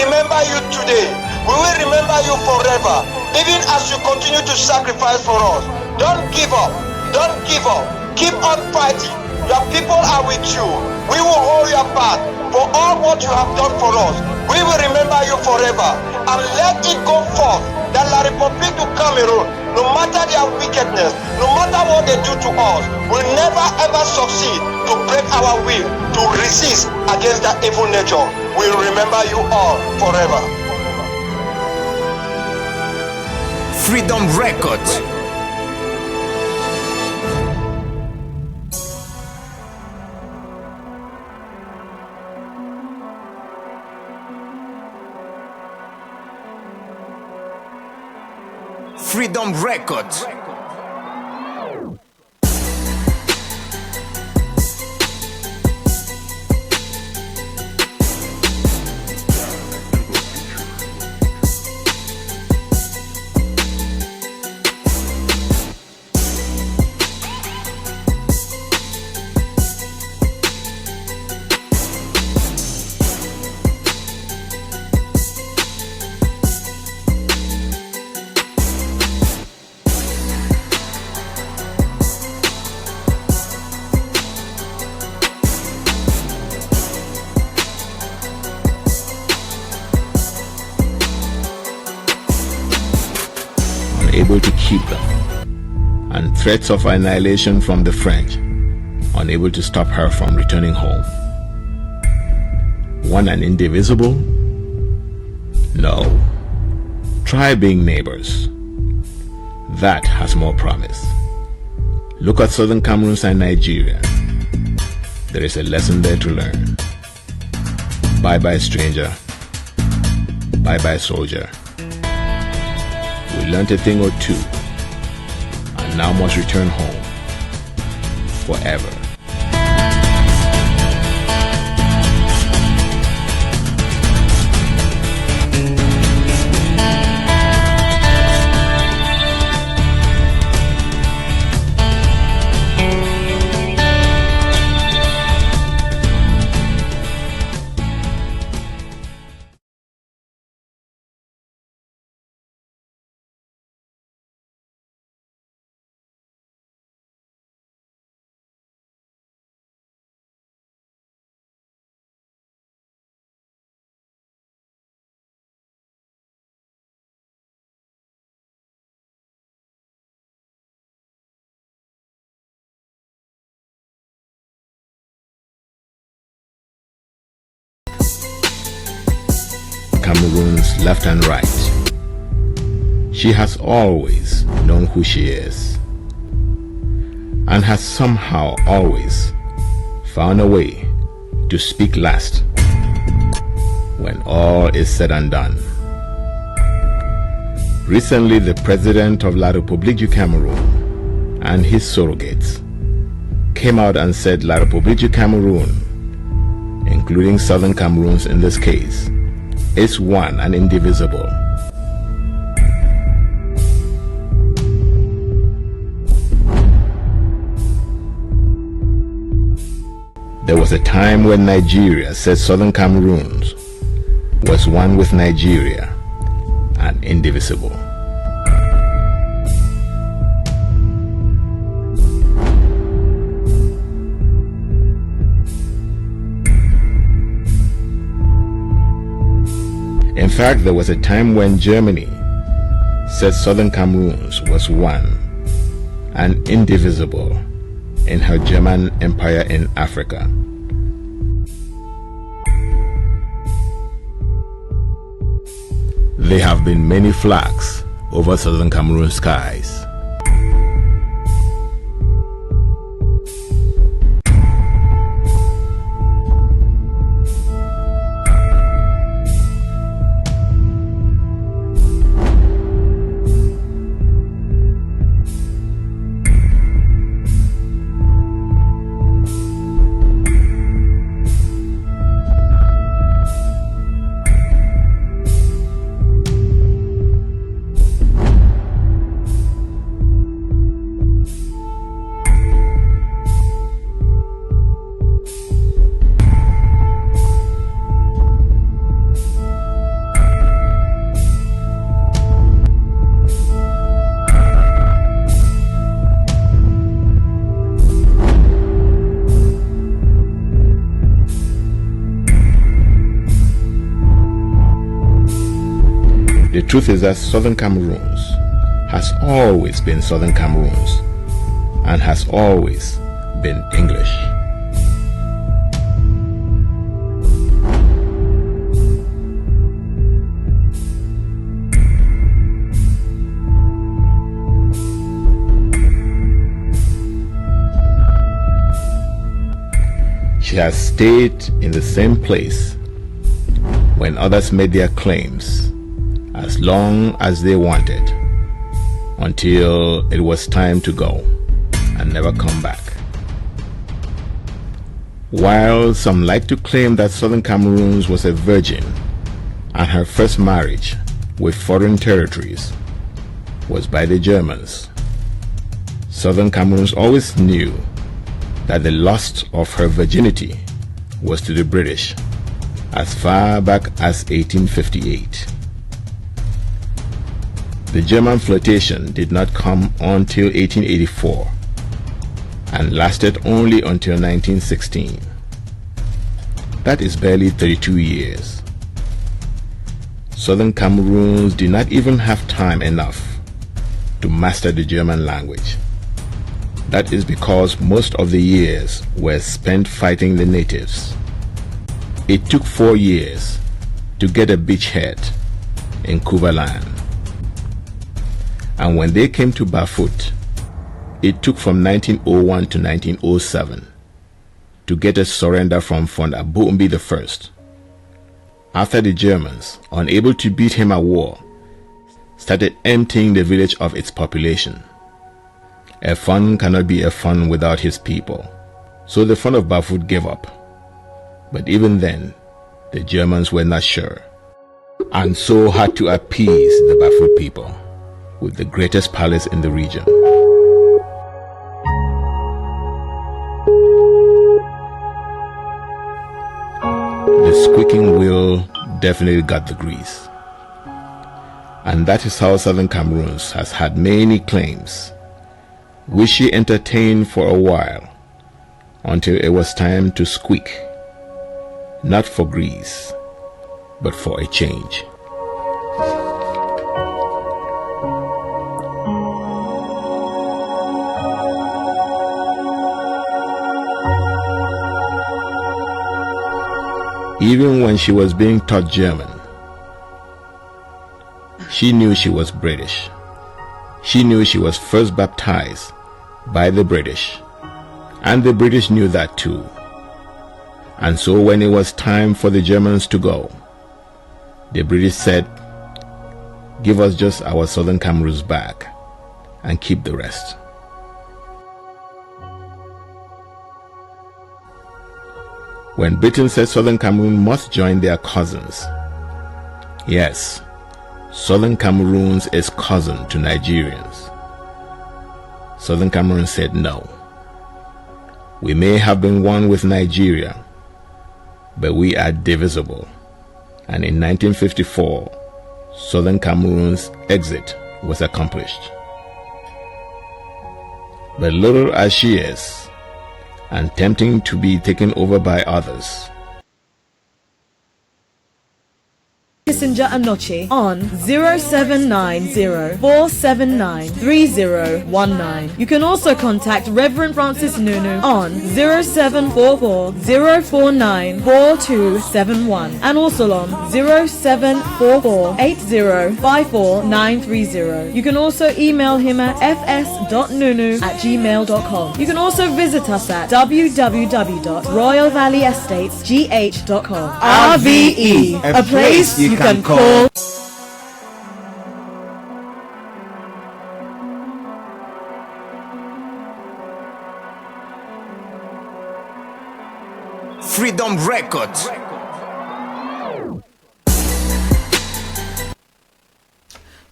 remember you today. We will remember you forever. Even as you continue to sacrifice for us. Don't give up. Don't give up. Keep on fighting. Your people are with you. We will hold your back for all what you have done for us. We will remember you forever. And let it go forth that La République du Cameroon, no matter their wickedness, no matter what they do to us, will never ever succeed to break our will, to resist against that evil nature. We will remember you all forever. Freedom Records. Freedom Records. Unable to keep them, and threats of annihilation from the French, unable to stop her from returning home. One and indivisible? No. Try being neighbors. That has more promise. Look at southern Cameroon and Nigeria. There is a lesson there to learn. Bye-bye, stranger. Bye-bye, soldier. We learned a thing or two, and now must return home forever. Cameroons left and right. She has always known who she is, and has somehow always found a way to speak last when all is said and done. Recently, the president of La République du Cameroon and his surrogates came out and said La République du Cameroon, including Southern Cameroons in this case, is one and indivisible. There was a time when Nigeria said Southern Cameroons was one with Nigeria and indivisible. In fact, there was a time when Germany said Southern Cameroons was one and indivisible in her German Empire in Africa. There have been many flags over Southern Cameroon skies. The truth is that Southern Cameroons has always been Southern Cameroons and has always been English. She has stayed in the same place when others made their claims as long as they wanted, until it was time to go and never come back. While some like to claim that Southern Cameroons was a virgin and her first marriage with foreign territories was by the Germans, Southern Cameroons always knew that the loss of her virginity was to the British as far back as 1858. The German flirtation did not come until 1884 and lasted only until 1916. That is barely 32 years. Southern Cameroons did not even have time enough to master the German language. That is because most of the years were spent fighting the natives. It took 4 years to get a beachhead in Kubaland. And when they came to Bafut, it took from 1901 to 1907 to get a surrender from Fond Abombi I. After the Germans, unable to beat him at war, started emptying the village of its population. A Fon cannot be a Fon without his people, so the Fon of Bafut gave up. But even then, the Germans were not sure, and so had to appease the Bafut people with the greatest palace in the region. The squeaking wheel definitely got the grease. And that is how Southern Cameroons has had many claims, which she entertained for a while, until it was time to squeak, not for grease, but for a change. Even when she was being taught German, she knew she was British. She knew she was first baptized by the British, and the British knew that too. And so when it was time for the Germans to go, the British said, "Give us just our Southern Cameroons back and keep the rest." When Britain said Southern Cameroon must join their cousins, yes, Southern Cameroons is cousin to Nigerians. Southern Cameroon said no. We may have been one with Nigeria, but we are divisible. And in 1954, Southern Cameroon's exit was accomplished. But little as she is, and tempting to be taken over by others, Messenger Anoche on 0790-479-3019. You can also contact Reverend Francis Nunu on 0744-049-4271 and also on 0744-8054-930. You can also email him at fs.nunu@gmail.com. You can also visit us at www.royalvalleyestates.gh.com. RVE, a place you can call. Freedom Records.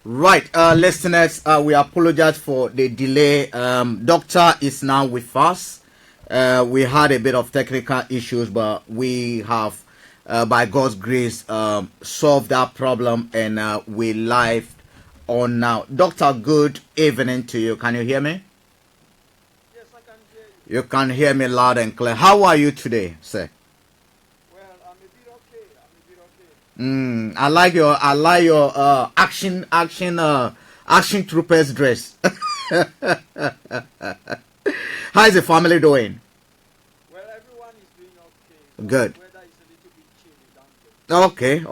Right, listeners, we apologize for the delay. Doctor is now with us. We had a bit of technical issues, but we have, by God's grace, solved that problem, and we live on now. Doctor, good evening to you. Can you hear me? Yes, I can hear you. You can hear me loud and clear. How are you today, sir? Well, I'm a bit okay. I like your action troopers dress. How is the family doing? Well, everyone is doing okay. So Good. the weather is a little bit chilly, don't it?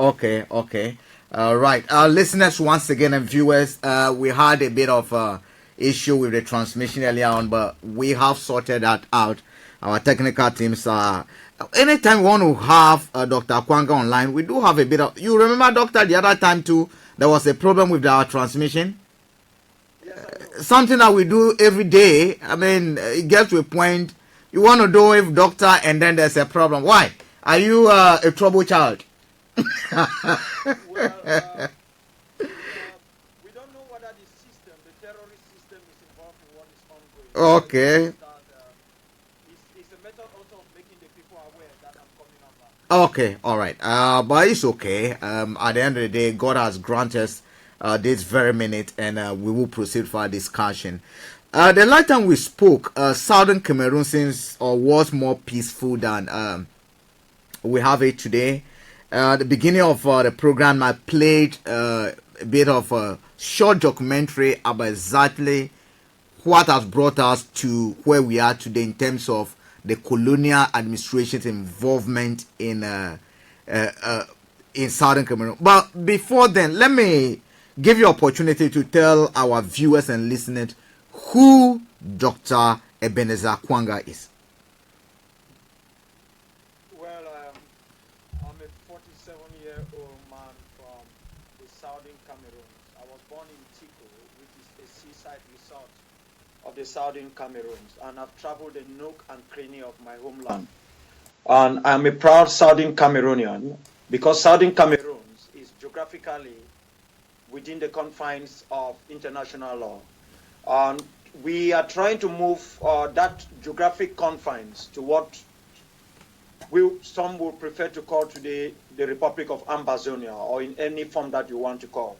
Okay. Right. Listeners, once again, and viewers, we had a bit of issue with the transmission earlier on, but we have sorted that out. Our technical teams are. Anytime we want to have Dr. Akwanga online, we do have a bit of. You remember, Doctor, the other time too, there was a problem with our transmission. Yes, I know. Something that we do every day. I mean, it gets to a point you want to do with Doctor, and then there's a problem. Why? Are you a trouble child? Well, we don't know whether the system, the terrorist system, is involved in what is ongoing. Okay. It's a method also of making the people aware that I'm coming online. Okay, all right. But it's okay. At the end of the day, God has granted us this very minute, and we will proceed for our discussion. The last time we spoke, Southern Cameroon seems or was more peaceful than we have it today. At the beginning of the program, I played a bit of a short documentary about exactly what has brought us to where we are today in terms of the colonial administration's involvement in Southern Cameroon. But before then, let me give you opportunity to tell our viewers and listeners who Dr. Ebenezer Akwanga is. Well, I'm a 47-year-old man from the southern Cameroon. I was born in Tico, which is a seaside resort of the southern Cameroons, and I've traveled the nook and cranny of my homeland. And I'm a proud southern Cameroonian because southern Cameroon is geographically within the confines of international law. And we are trying to move that geographic confines to what some will prefer to call today the Republic of Ambazonia, or in any form that you want to call.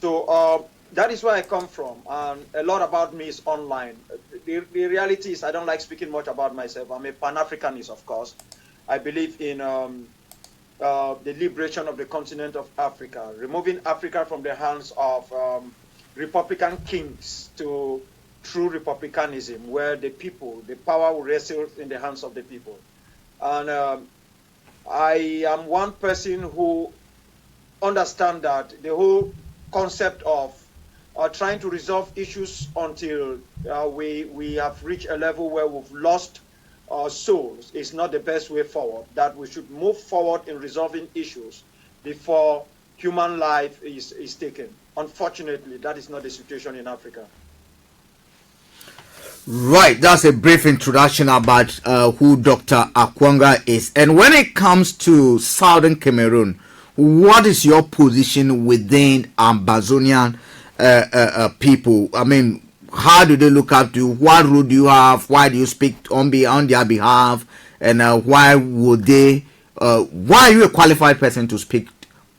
So that is where I come from, and a lot about me is online. The reality is I don't like speaking much about myself. I'm a Pan-Africanist, of course. I believe in the liberation of the continent of Africa, removing Africa from the hands of Republican kings to true republicanism, where the people, the power will wrestle in the hands of the people. And I am one person who understands that the whole concept of trying to resolve issues until we have reached a level where we've lost our souls is not the best way forward, that we should move forward in resolving issues before human life is taken. Unfortunately, that is not the situation in Africa. Right, that's a brief introduction about who Dr. Akwanga is. And when it comes to Southern Cameroon, what is your position within Ambazonian people? I mean, how do they look up to you? What role do you have? Why do you speak on their behalf? And why would they? Why are you a qualified person to speak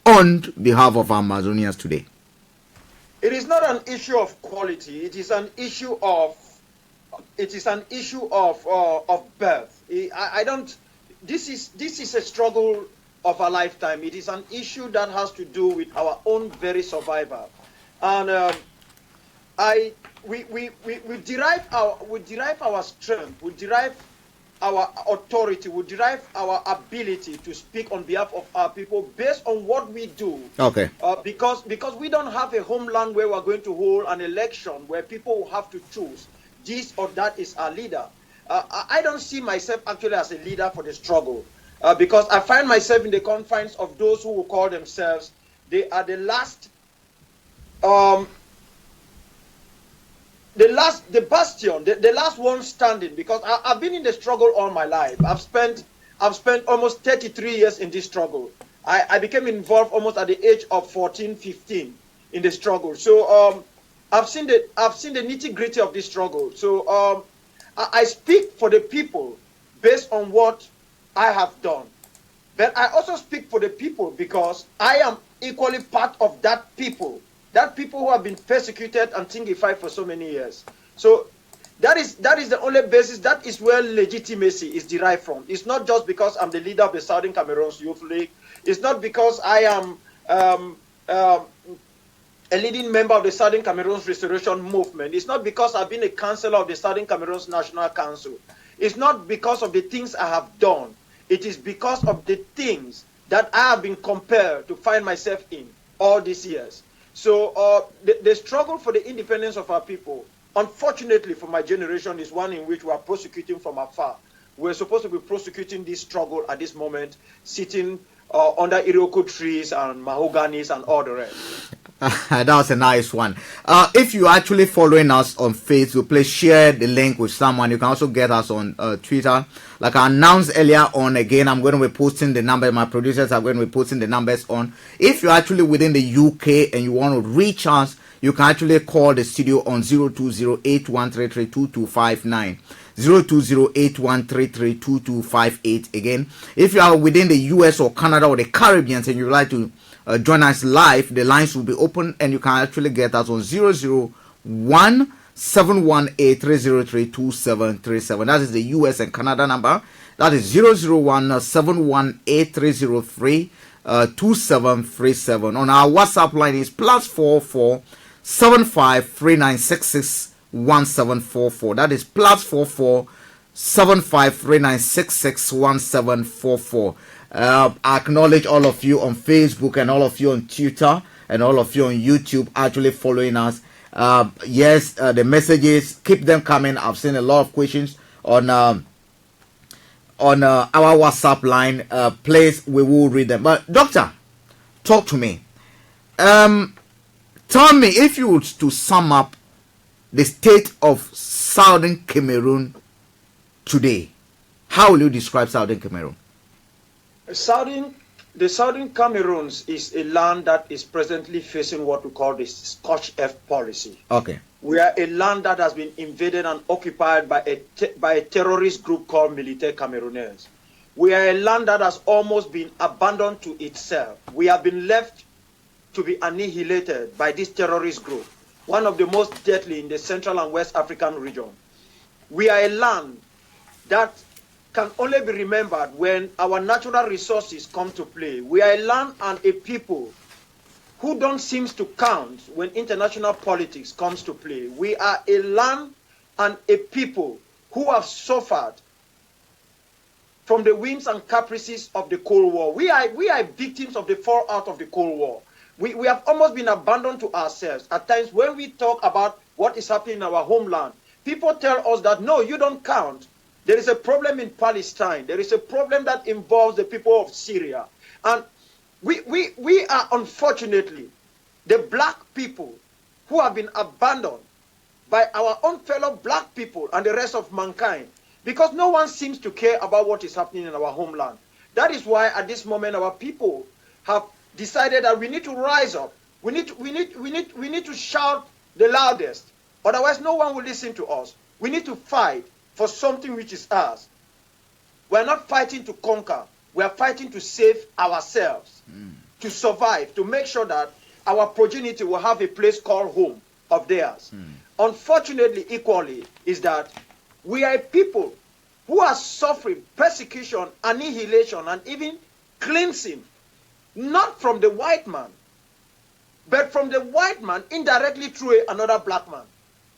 on behalf of Amazonians today? It is not an issue of quality. It is an issue of. It is an issue of birth. I don't. This is a struggle of a lifetime. It is an issue that has to do with our own very survival, and we derive our strength, we derive our authority, we derive our ability to speak on behalf of our people based on what we do. Okay. Because we don't have a homeland where we're going to hold an election where people will have to choose this or that is our leader. I don't see myself actually as a leader for the struggle because I find myself in the confines of those who will call themselves, they are the last, the bastion, the last one standing, because I've been in the struggle all my life. I've spent almost 33 years in this struggle. I became involved almost at the age of 14, 15 in the struggle. So I've seen the nitty-gritty of this struggle. So I speak for the people based on what I have done. But I also speak for the people because I am equally part of that people who have been persecuted and thingified for so many years. So that is the only basis. That is where legitimacy is derived from. It's not just because I'm the leader of the Southern Cameroon's Youth League. It's not because I am a leading member of the Southern Cameroon's Restoration Movement. It's not because I've been a councillor of the Southern Cameroon's National Council. It's not because of the things I have done. It is because of the things that I have been compelled to find myself in all these years. So the struggle for the independence of our people, unfortunately for my generation, is one in which we are prosecuting from afar. We're supposed to be prosecuting this struggle at this moment, sitting under Iroko trees and mahoganies and all the rest. That was a nice one. If you're actually following us on Facebook, please share the link with someone. You can also get us on Twitter. Like I announced earlier on, again, I'm going to be posting the number. My producers are going to be posting the numbers on. If you're actually within the UK and you want to reach us, you can actually call the studio on 020-8133-2259. 020-8133-2258. Again, if you are within the US or Canada or the Caribbean and you'd like to join us live, the lines will be open and you can actually get us on 001-718-303-2737. That is the US and Canada number. That is 001-718-303-2737. On our WhatsApp line is +44 7539661744. That is +44 7539661744. I acknowledge all of you on Facebook and all of you on Twitter and all of you on YouTube actually following us. Yes, the messages, keep them coming. I've seen a lot of questions on our WhatsApp line. Please, we will read them. But doctor, talk to me. Tell me, if you were to sum up the state of Southern Cameroon today, how will you describe Southern Cameroon? The Southern Cameroons is a land that is presently facing what we call the Scotch F policy. Okay. We are a land that has been invaded and occupied by a terrorist group called Militaire Camerounais. We are a land that has almost been abandoned to itself. We have been left to be annihilated by this terrorist group, one of the most deadly in the Central and West African region. We are a land that can only be remembered when our natural resources come to play. We are a land and a people who don't seem to count when international politics comes to play. We are a land and a people who have suffered from the whims and caprices of the Cold War. We are victims of the fallout of the Cold War. We have almost been abandoned to ourselves. At times when we talk about what is happening in our homeland, people tell us that, no, you don't count. There is a problem in Palestine. There is a problem that involves the people of Syria. And we are unfortunately the black people who have been abandoned by our own fellow black people and the rest of mankind, because no one seems to care about what is happening in our homeland. That is why at this moment our people have decided that we need to rise up. We need to shout the loudest. Otherwise no one will listen to us. We need to fight for something which is ours. We are not fighting to conquer. We are fighting to save ourselves, to survive, to make sure that our progeny will have a place called home of theirs. Unfortunately, equally, is that we are a people who are suffering persecution, annihilation, and even cleansing, not from the white man, but from the white man indirectly through another black man.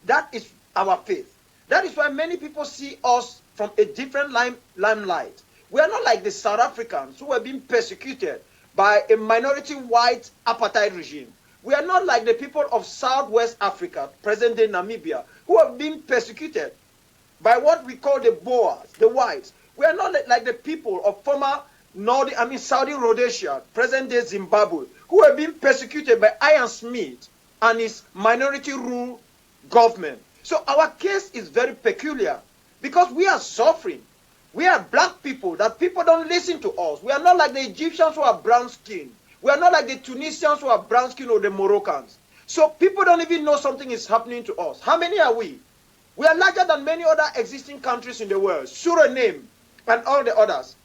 That is our faith. That is why many people see us from a different limelight. We are not like the South Africans who are being persecuted by a minority white apartheid regime. We are not like the people of Southwest Africa, present-day Namibia, who are being persecuted by what we call the Boers, the whites. We are not like the people of former Saudi Rhodesia, present-day Zimbabwe, who are being persecuted by Ian Smith and his minority rule government. So our case is very peculiar because we are suffering. We are black people that people don't listen to us. We are not like the Egyptians who are brown skinned. We are not like the Tunisians who are brown skinned or the Moroccans. So people don't even know something is happening to us. How many are we? We are larger than many other existing countries in the world, Suriname and all the others.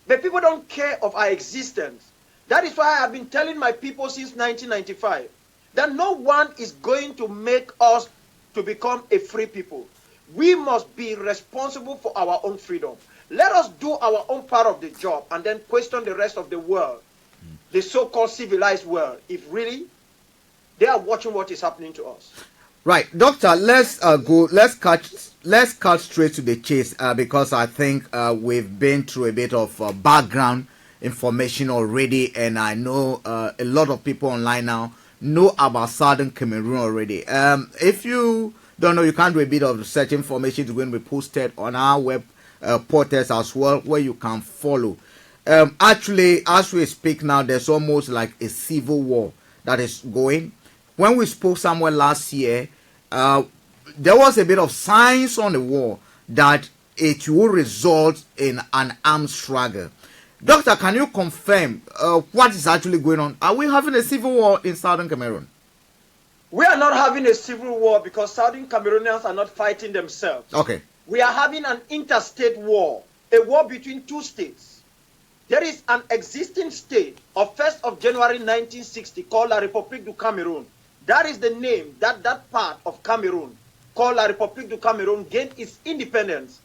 But people don't care of our existence. That is why I have been telling my people since 1995 that no one is going to make us to become a free people. We must be responsible for our own freedom. Let us do our own part of the job and then question the rest of the world, the so-called civilized world, if really they are watching what is happening to us. Right, Doctor. Let's go. Let's cut straight to the chase because I think we've been through a bit of background information already, and I know a lot of people online now know about Southern Cameroon already. If you don't know, you can do a bit of research. Information is going to be posted on our web portals as well, where you can follow. Actually, as we speak now, there's almost like a civil war that is going. When we spoke somewhere last year, there was a bit of signs on the wall that it will result in an armed struggle. Doctor, can you confirm what is actually going on? Are we having a civil war in Southern Cameroon? We are not having a civil war because Southern Cameroonians are not fighting themselves. Okay. We are having an interstate war, a war between two states. There is an existing state of 1st of January 1960 called La République du Cameroun. That is the name that part of Cameroon called La République du Cameroun gained its independence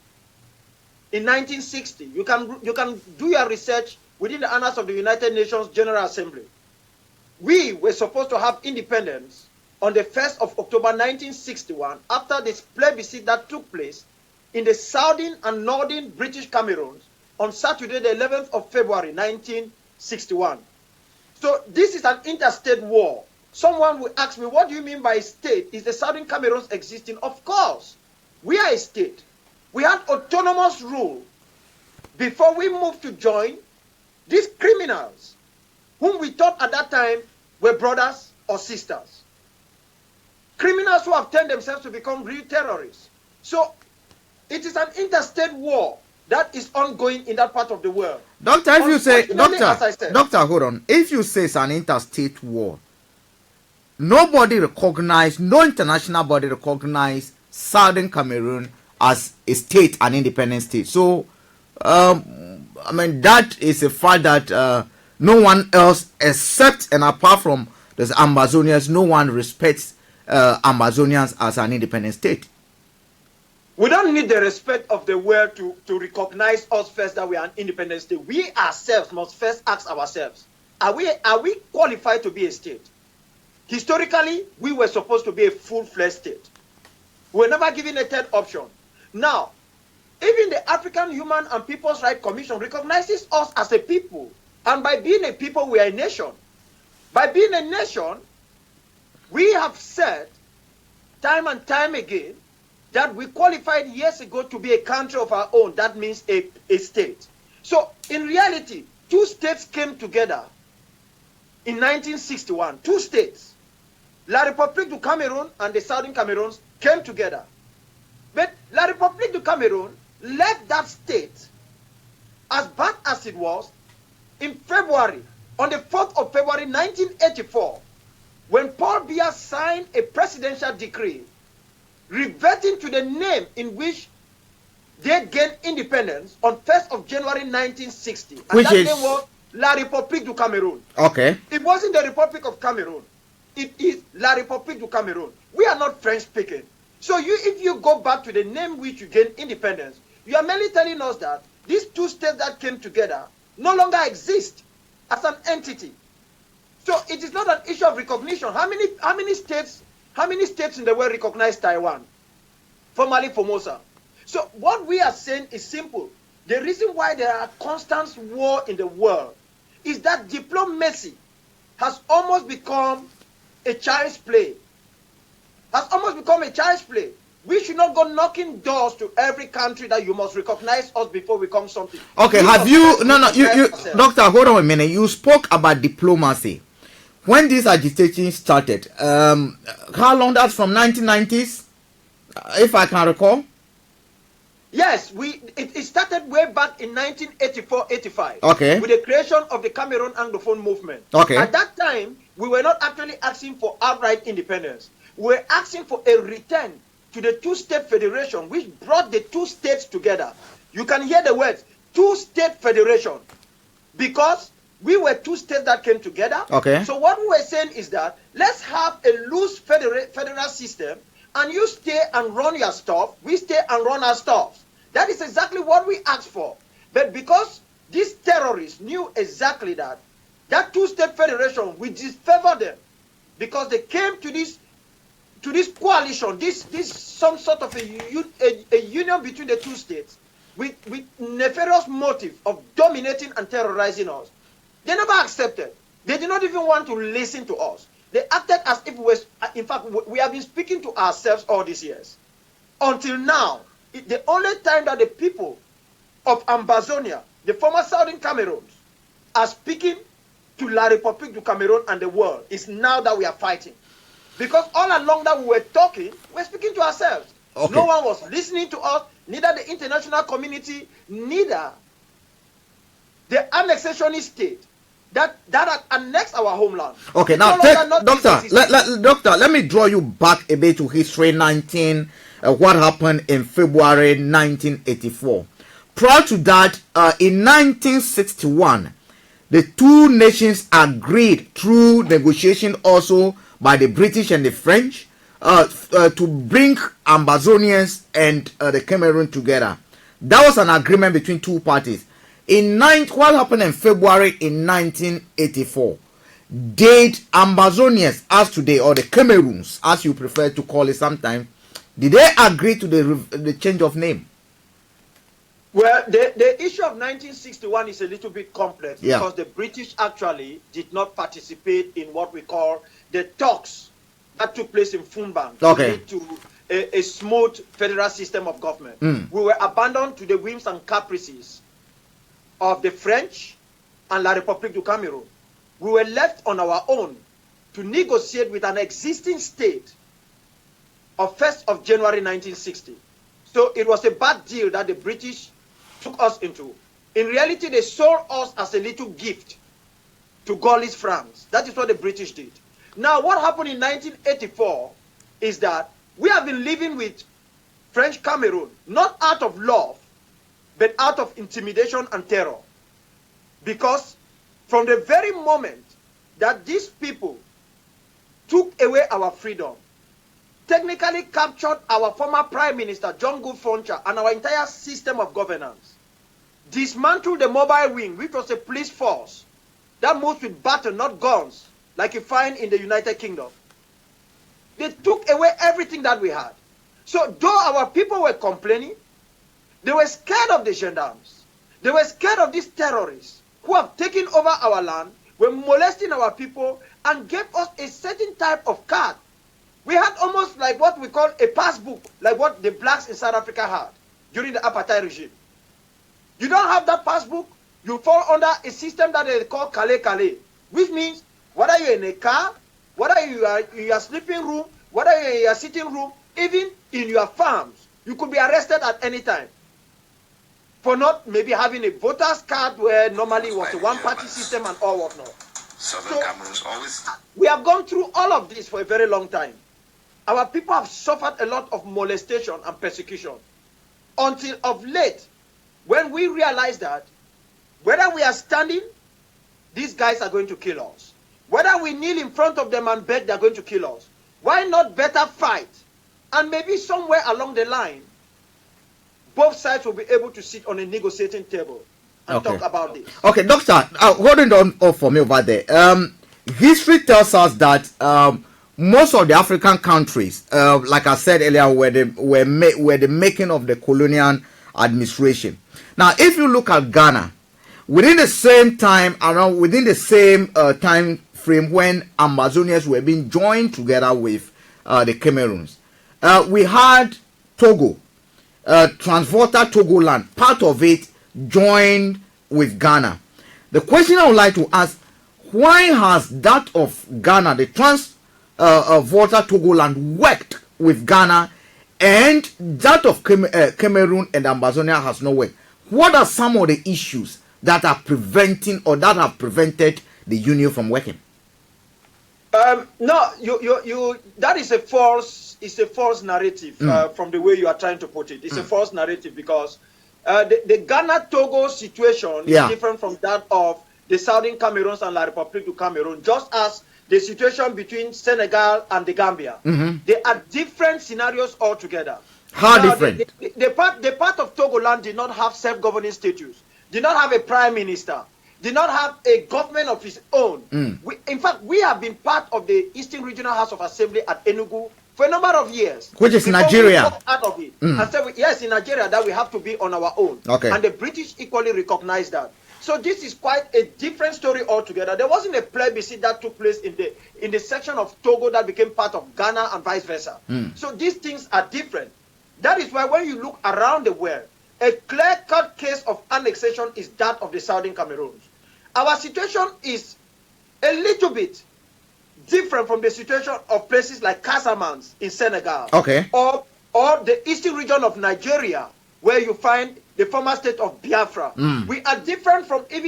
in 1960. You can do your research within the annals of the United Nations General Assembly. We were supposed to have independence on the 1st of October 1961 after this plebiscite that took place in the southern and northern British Cameroons on Saturday the 11th of February 1961. So this is an interstate war. Someone will ask me, what do you mean by state? Is the Southern Cameroons existing? Of course. We are a state. We had autonomous rule before we moved to join these criminals, whom we thought at that time were brothers or sisters. Criminals who have turned themselves to become real terrorists. So it is an interstate war that is ongoing in that part of the world. Doctor, if you say, Doctor, hold on. If you say it's an interstate war, nobody recognized, no international body recognized Southern Cameroon as a state, an independent state. So, I mean, that is a fact that no one else except and apart from the Amazonians, no one respects Amazonians as an independent state. We don't need the respect of the world to recognize us first that we are an independent state. We ourselves must first ask ourselves, are we qualified to be a state? Historically, we were supposed to be a full-fledged state. We were never given a third option. Now, even the African Human and People's Rights Commission recognizes us as a people. And by being a people, we are a nation. By being a nation, we have said time and time again that we qualified years ago to be a country of our own. That means a state. So, in reality, two states came together in 1961. Two states. La République du Cameroun and the Southern Cameroons came together. But La République du Cameroun left that state as bad as it was in February, on the 4th of February 1984, when Paul Biya signed a presidential decree reverting to the name in which they gained independence on 1st of January 1960. And which that is? name was La République du Cameroun. Okay. It wasn't the Republic of Cameroon. It is La République du Cameroun. We are not French speaking. So if you go back to the name which you gained independence, you are merely telling us that these two states that came together no longer exist as an entity. So it is not an issue of recognition. How many states in the world recognize Taiwan? Formerly Formosa. So what we are saying is simple. The reason why there are constant war in the world is that diplomacy has almost become a child's play. We should not go knocking doors to every country that you must recognize us before we become something. Okay, Doctor, hold on a minute. You spoke about diplomacy. When this agitation started, how long that's from 1990s, if I can recall? Yes, it started way back in 1984-85. Okay. With the creation of the Cameroon Anglophone movement. Okay. At that time, we were not actually asking for outright independence. We were asking for a return to the two-state federation, which brought the two states together. You can hear the words, two-state federation, because we were two states that came together. Okay. So what we were saying is that let's have a loose federal system, and you stay and run your stuff, we stay and run our stuff. That is exactly what we asked for. But because these terrorists knew exactly that two-state federation will disfavor them, because they came to this coalition, this some sort of a union between the two states with nefarious motive of dominating and terrorizing us. They never accepted. They did not even want to listen to us. They acted as if we were, in fact, we have been speaking to ourselves all these years. Until now, the only time that the people of Ambazonia, the former Southern Cameroons, are speaking to La République du Cameroon and the world is now that we are fighting. Because all along that we were talking, we were speaking to ourselves. Okay. No one was listening to us, neither the international community, neither the annexationist state that had annexed our homeland. Okay, now, Doctor, let me draw you back a bit to history. What happened in February 1984. Prior to that, in 1961, the two nations agreed through negotiation also by the British and the French to bring Ambazonians and the Cameroon together. That was an agreement between two parties. What happened in February in 1984? Did Ambazonians, as today, or the Cameroons, as you prefer to call it sometimes, did they agree to the change of name? Well, the issue of 1961 is a little bit complex, yeah, because the British actually did not participate in what we call the talks that took place in Funban to lead to a smooth federal system of government. We were abandoned to the whims and caprices of the French and La République du Cameroon. We were left on our own to negotiate with an existing state of 1st of January 1960. So it was a bad deal that the British took us into. In reality, they sold us as a little gift to Gaullist France. That is what the British did. Now, what happened in 1984 is that we have been living with French Cameroon, not out of love, but out of intimidation and terror. Because from the very moment that these people took away our freedom, technically captured our former Prime Minister, John Good Foncha, and our entire system of governance, dismantled the mobile wing, which was a police force that moves with baton, not guns, like you find in the United Kingdom. They took away everything that we had. So though our people were complaining, they were scared of the gendarmes. They were scared of these terrorists who have taken over our land, were molesting our people, and gave us a certain type of card. We had almost like what we call a passbook, like what the blacks in South Africa had during the apartheid regime. You don't have that passbook, you fall under a system that they call Calais, which means whether you're in a car, whether you are in your sleeping room, whether you're in your sitting room, even in your farms, you could be arrested at any time for not maybe having a voter's card, where normally it was a one-party system and all whatnot. So we have gone through all of this for a very long time. Our people have suffered a lot of molestation and persecution until of late, when we realize that whether we are standing, these guys are going to kill us. Whether we kneel in front of them and beg, they're going to kill us. Why not better fight? And maybe somewhere along the line, both sides will be able to sit on a negotiating table and talk about this. Okay, Doctor, holding on for me over there. History tells us that most of the African countries, like I said earlier, were the making of the colonial administration. Now, if you look at Ghana, within the same time, within the same time frame when Ambazonians were being joined together with the Cameroons, we had Togo, Transvolta Togoland, part of it joined with Ghana. The question I would like to ask, why has that of Ghana, the Transvolta Togoland, worked with Ghana, and that of Cameroon and Ambazonia has not worked? What are some of the issues that are preventing, or that have prevented the union from working? No, that is a false narrative from the way you are trying to put it. It's a false narrative, because the Ghana-Togo situation is different from that of the Southern Cameroons and La République du Cameroon, just as the situation between Senegal and the Gambia. They are different scenarios altogether. How Now, different? the part of Togoland did not have self-governing status, did not have a prime minister, did not have a government of its own. In fact, we have been part of the Eastern Regional House of Assembly at Enugu for a number of years. Which is before Nigeria. We walked out of it. And said, yes, in Nigeria, that we have to be on our own. Okay. And the British equally recognized that. So this is quite a different story altogether. There wasn't a plebiscite that took place in the section of Togo that became part of Ghana and vice versa. So these things are different. That is why when you look around the world, a clear-cut case of annexation is that of the Southern Cameroons. Our situation is a little bit different from the situation of places like Casamance in Senegal, Okay. or the eastern region of Nigeria, where you find the former state of Biafra. We are different from we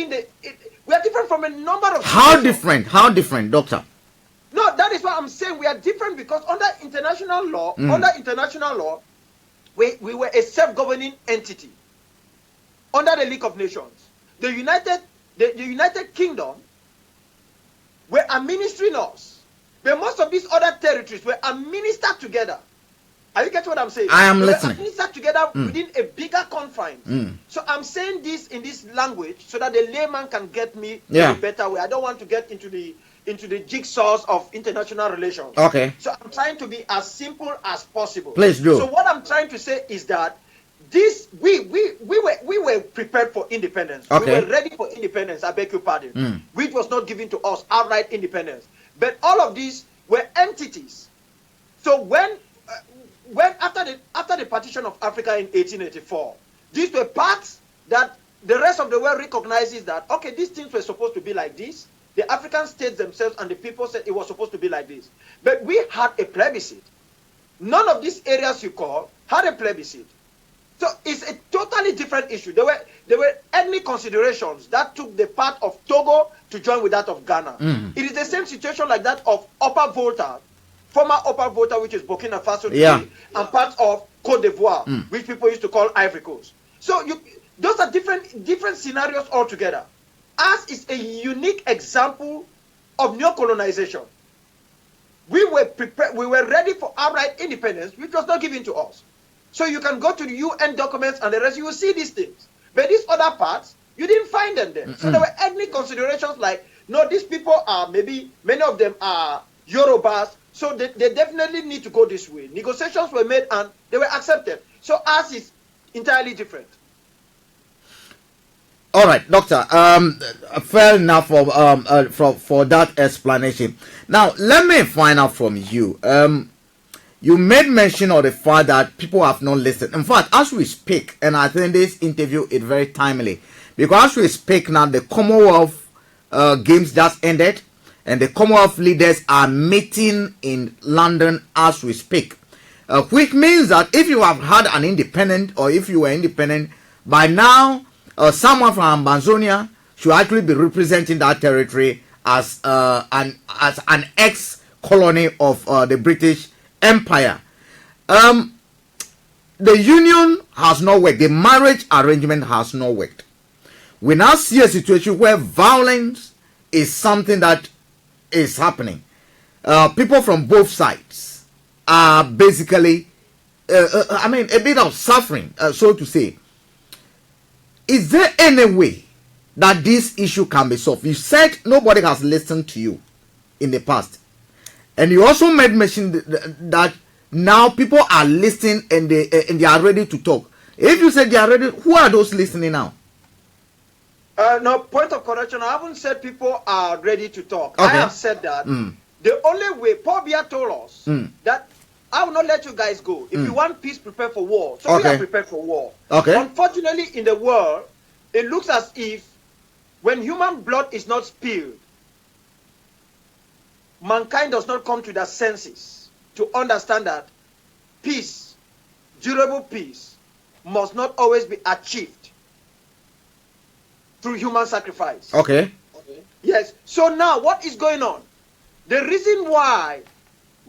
are different from a number of How situations. How different, doctor? No, that is what I'm saying. We are different because under international law, we were a self-governing entity under the League of Nations. The United Kingdom were administering us, but most of these other territories were administered together. Are you getting what I'm saying? I am They listening. were administered together within a bigger confines. So I'm saying this in this language so that the layman can get me in a better way. I don't want to get into the jigsaws of international relations. Okay. So I'm trying to be as simple as possible. Please do. So what I'm trying to say is that this we were prepared for independence. Okay. We were ready for independence. I beg your pardon. Which was not given to us outright independence. But all of these were entities. So when after the partition of Africa in 1884, these were parts that the rest of the world recognizes that okay, these things were supposed to be like this. The African states themselves and the people said it was supposed to be like this. But we had a plebiscite. None of these areas you call had a plebiscite. So it's a totally different issue. There were ethnic considerations that took the part of Togo to join with that of Ghana. It is the same situation like that of Upper Volta, former Upper Volta, which is Burkina Faso today, and parts of Cote d'Ivoire, which people used to call Ivory Coast. So those are different scenarios altogether. Ours is a unique example of neo-colonization. We were prepared, we were ready for outright independence, which was not given to us. So you can go to the UN documents and the rest, you will see these things. But these other parts, you didn't find them there. So there were ethnic considerations like, no, these people are maybe, many of them are Yorubas, so they definitely need to go this way. Negotiations were made and they were accepted. So ours is entirely different. All right, doctor. Fair enough for that explanation. Now, let me find out from you. You made mention of the fact that people have not listened. In fact, as we speak, and I think this interview is very timely, because as we speak now, the Commonwealth Games just ended, and the Commonwealth leaders are meeting in London as we speak, which means that if you have had an independent, or if you were independent, by now, someone from Ambazonia should actually be representing that territory as an ex-colony of the British Empire. The union has not worked. The marriage arrangement has not worked. We now see a situation where violence is something that is happening. People from both sides are basically, a bit of suffering, so to say. Is there any way that this issue can be solved? You said nobody has listened to you in the past. And you also made mention that now people are listening and they are ready to talk. If you said they are ready, who are those listening now? No, point of correction. I haven't said people are ready to talk. Okay. I have said that the only way, Paul Biya told us that I will not let you guys go. If you want peace, prepare for war. So we are prepared for war. Okay. Unfortunately, in the world, it looks as if when human blood is not spilled, mankind does not come to their senses to understand that peace, durable peace, must not always be achieved through human sacrifice. Okay. Yes. So now, what is going on? The reason why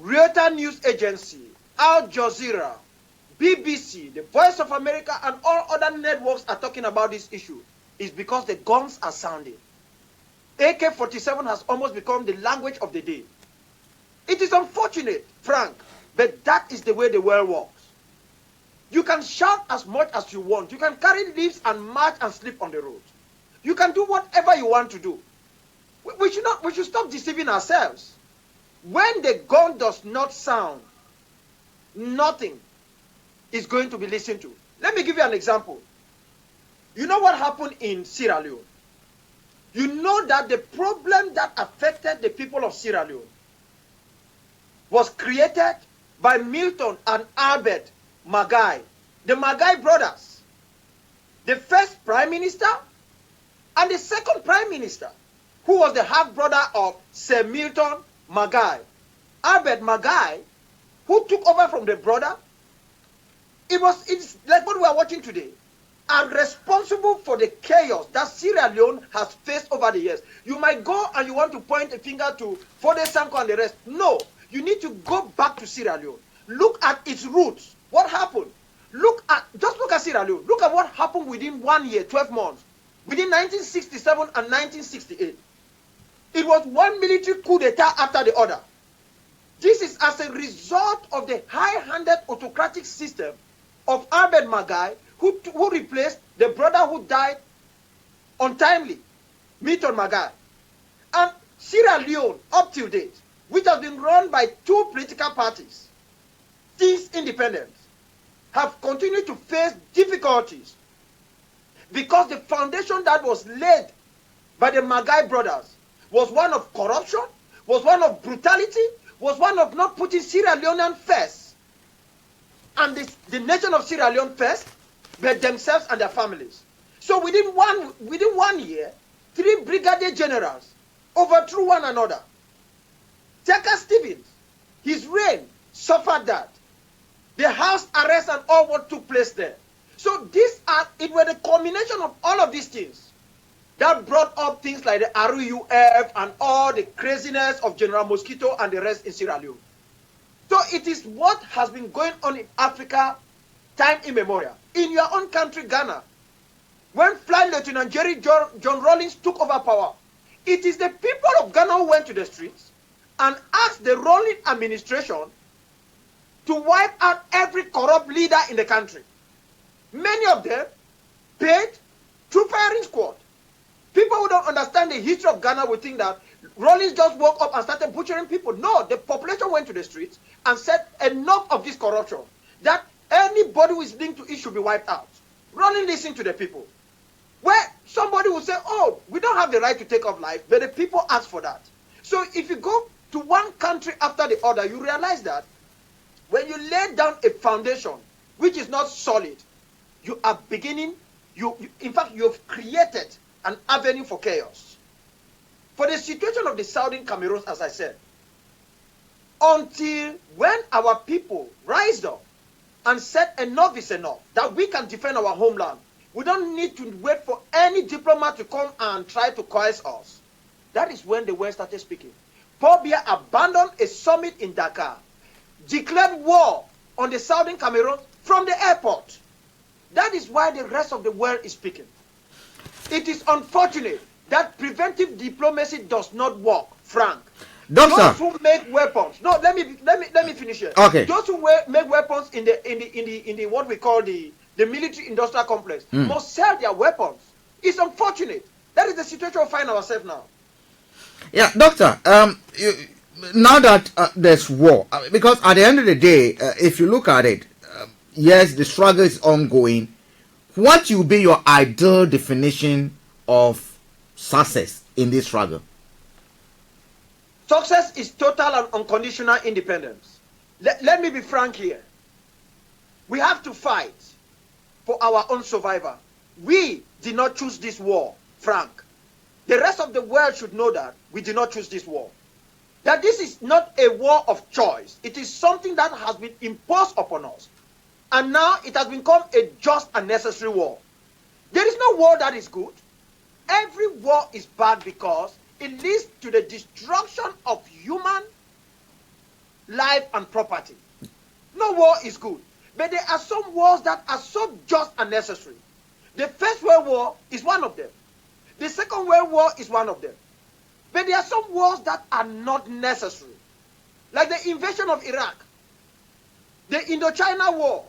Reuters News Agency, Al Jazeera, BBC, the Voice of America, and all other networks are talking about this issue is because the guns are sounding. AK-47 has almost become the language of the day. It is unfortunate, Frank, but that is the way the world works. You can shout as much as you want. You can carry leaves and march and sleep on the road. You can do whatever you want to do. We should stop deceiving ourselves. When the gun does not sound, nothing is going to be listened to. Let me give you an example. You know what happened in Sierra Leone? You know that the problem that affected the people of Sierra Leone was created by Milton and Albert Magai, the Magai brothers, the first prime minister and the second prime minister, who was the half-brother of Sir Milton Magai. Albert Magai, who took over from the brother, it's like what we are watching today, are responsible for the chaos that Sierra Leone has faced over the years. You might go and you want to point a finger to Fode Sanko and the rest. No, you need to go back to Sierra Leone. Look at its roots. What happened? Just look at Sierra Leone. Look at what happened within 1 year, 12 months. Within 1967 and 1968. It was one military coup d'etat after the other. This is as a result of the high-handed autocratic system of Albert Magai, who replaced the brother who died untimely, Milton Magai. And Sierra Leone, up to date, which has been run by two political parties since independence, have continued to face difficulties because the foundation that was laid by the Magai brothers was one of corruption, was one of brutality, was one of not putting Sierra Leonean first, and the nation of Sierra Leone first, but themselves and their families. So within one year, 3 brigadier generals overthrew one another. Tucker Stevens, his reign suffered that. The house arrest and all what took place there. So it were the culmination of all of these things that brought up things like the RUF and all the craziness of General Mosquito and the rest in Sierra Leone. So it is what has been going on in Africa time immemorial. In your own country, Ghana, when Flying Lieutenant Jerry John Rawlings took over power, it is the people of Ghana who went to the streets and asked the Rawlings administration to wipe out every corrupt leader in the country. Many of them paid through firing squad. People who don't understand the history of Ghana will think that Rawlings just woke up and started butchering people. No, the population went to the streets and said enough of this corruption, that anybody who is linked to it should be wiped out. Rawlings listened to the people. Where somebody will say, oh, we don't have the right to take off life, but the people ask for that. So if you go to one country after the other, you realize that when you lay down a foundation which is not solid, you are beginning, in fact, you have created an avenue for chaos. For the situation of the southern Cameroon, as I said, until when our people rise up and said enough is enough, that we can defend our homeland, we don't need to wait for any diplomat to come and try to coerce us. That is when the West started speaking. Paul Biya abandoned a summit in Dakar, declared war on the southern Cameroon from the airport. That is why the rest of the world is speaking. It is unfortunate that preventive diplomacy does not work, Frank. Doctor, those who make weapons. No, let me finish here. Okay. Those who make weapons in the what we call the military industrial complex must sell their weapons. It's unfortunate. That is the situation we find ourselves now. Yeah, doctor. Now that there's war, because at the end of the day, if you look at it, yes, the struggle is ongoing. What will be your ideal definition of success in this struggle? Success is total and unconditional independence. Let me be frank here. We have to fight for our own survival. We did not choose this war, Frank. The rest of the world should know that we did not choose this war. That this is not a war of choice. It is something that has been imposed upon us. And now it has become a just and necessary war. There is no war that is good. Every war is bad because it leads to the destruction of human life and property. No war is good. But there are some wars that are so just and necessary. The First World War is one of them. The Second World War is one of them. But there are some wars that are not necessary. Like the invasion of Iraq, the Indochina War,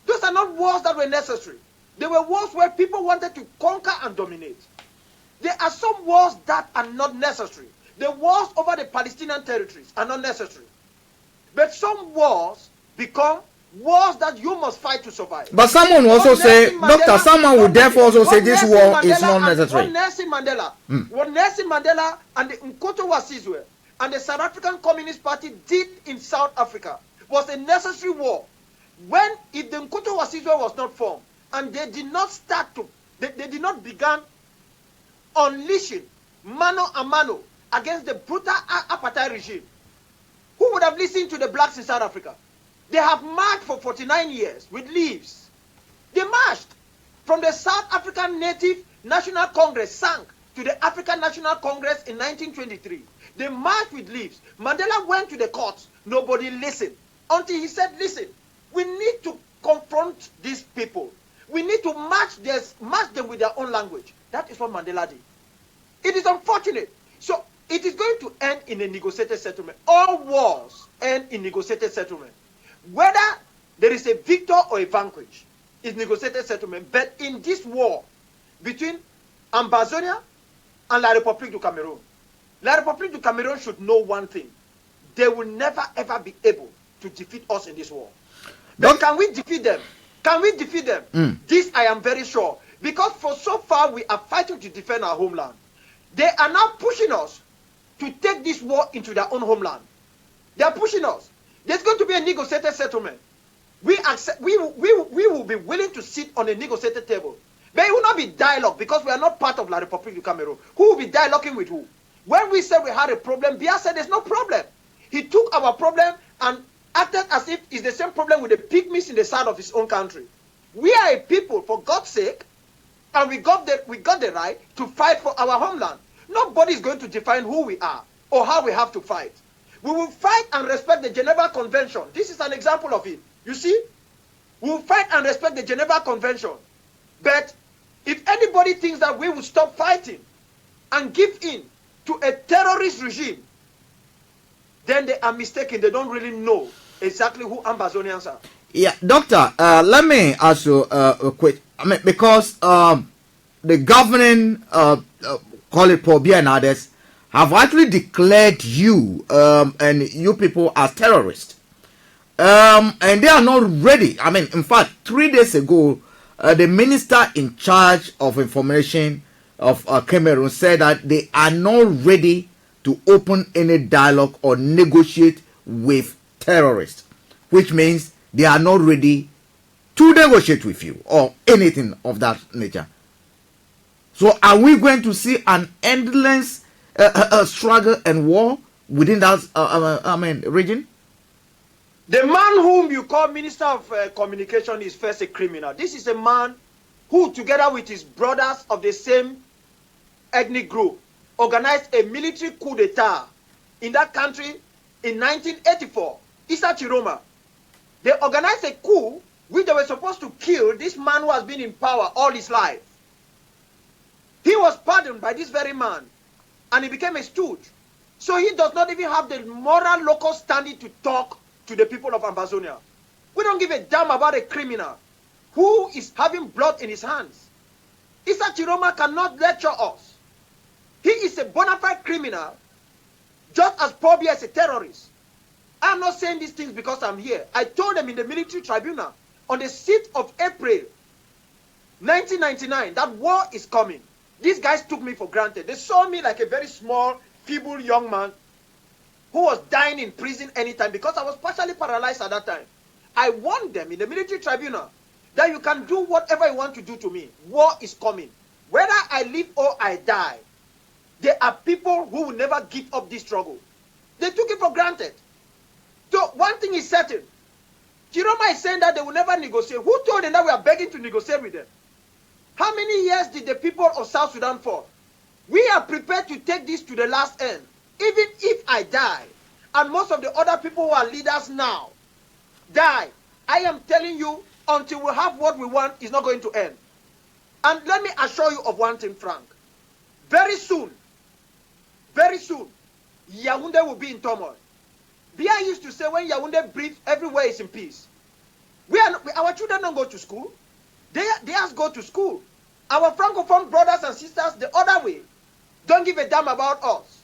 Those are not wars that were necessary. They were wars where people wanted to conquer and dominate. There are some wars that are not necessary. The wars over the Palestinian territories are not necessary. But some wars become wars that you must fight to survive. But someone will also say, Doctor, someone would therefore also say this war is not necessary. What Nelson Mandela and the Nkoto Wasizwe and the South African Communist Party did in South Africa was a necessary war. If the Nkoto Wasizwe was not formed, and they did not they did not begin unleashing mano a mano against the brutal apartheid regime, who would have listened to the blacks in South Africa? They have marched for 49 years with leaves. They marched from the South African Native National Congress, SANC, to the African National Congress in 1923. They marched with leaves. Mandela went to the courts. Nobody listened until he said, listen, we need to confront these people. We need to match them with their own language. That is what Mandela did. It is unfortunate. So it is going to end in a negotiated settlement. All wars end in negotiated settlement. Whether there is a victor or a vanquish, is negotiated settlement. But in this war between Ambazonia and La République du Cameroon, La République du Cameroon should know one thing. They will never ever be able to defeat us in this war. But can we defeat them? Can we defeat them? This I am very sure. Because for so far we are fighting to defend our homeland. They are now pushing us to take this war into their own homeland. They are pushing us. There's going to be a negotiated settlement. We will be willing to sit on a negotiated table. But it will not be dialogue because we are not part of La République du Cameroon. Who will be dialoguing with who? When we said we had a problem, Biya said there's no problem. He took our problem and acted as if it's the same problem with the pygmies in the south of his own country. We are a people, for God's sake, and we got the right to fight for our homeland. Nobody is going to define who we are or how we have to fight. We will fight and respect the Geneva Convention. This is an example of it. You see? We will fight and respect the Geneva Convention. But if anybody thinks that we will stop fighting and give in to a terrorist regime, then they are mistaken. They don't really know exactly who Ambazonians are. Yeah, Doctor, let me ask you a quick. I mean, because the governing, call it Pobia and others, have actually declared you and you people as terrorists. And they are not ready. I mean, in fact, 3 days ago, the minister in charge of information of Cameroon said that they are not ready to open any dialogue or negotiate with terrorists, which means they are not ready to negotiate with you or anything of that nature. So are we going to see an endless struggle and war within that region? The man whom you call Minister of Communication is first a criminal. This is a man who, together with his brothers of the same ethnic group, organized a military coup d'etat in that country in 1984. Issa Chiroma. They organized a coup which they were supposed to kill this man who has been in power all his life. He was pardoned by this very man and he became a stooge. So he does not even have the moral local standing to talk to the people of Ambazonia. We don't give a damn about a criminal who is having blood in his hands. Issa Chiroma cannot lecture us. He is a bona fide criminal, just as Pobia is a terrorist. I'm not saying these things because I'm here. I told them in the military tribunal on the 6th of April 1999 that war is coming. These guys took me for granted. They saw me like a very small, feeble young man who was dying in prison anytime because I was partially paralyzed at that time. I warned them in the military tribunal that you can do whatever you want to do to me. War is coming. Whether I live or I die, there are people who will never give up this struggle. They took it for granted. So one thing is certain. Chiroma is saying that they will never negotiate. Who told them that we are begging to negotiate with them? How many years did the people of South Sudan fall? We are prepared to take this to the last end. Even if I die, and most of the other people who are leaders now die, I am telling you, until we have what we want, it's not going to end. And let me assure you of one thing, Frank. Very soon, Yaoundé will be in turmoil. Biya used to say when Yaoundé breathes, everywhere is in peace. Our children don't go to school. They just go to school. Our Francophone brothers and sisters, the other way, don't give a damn about us.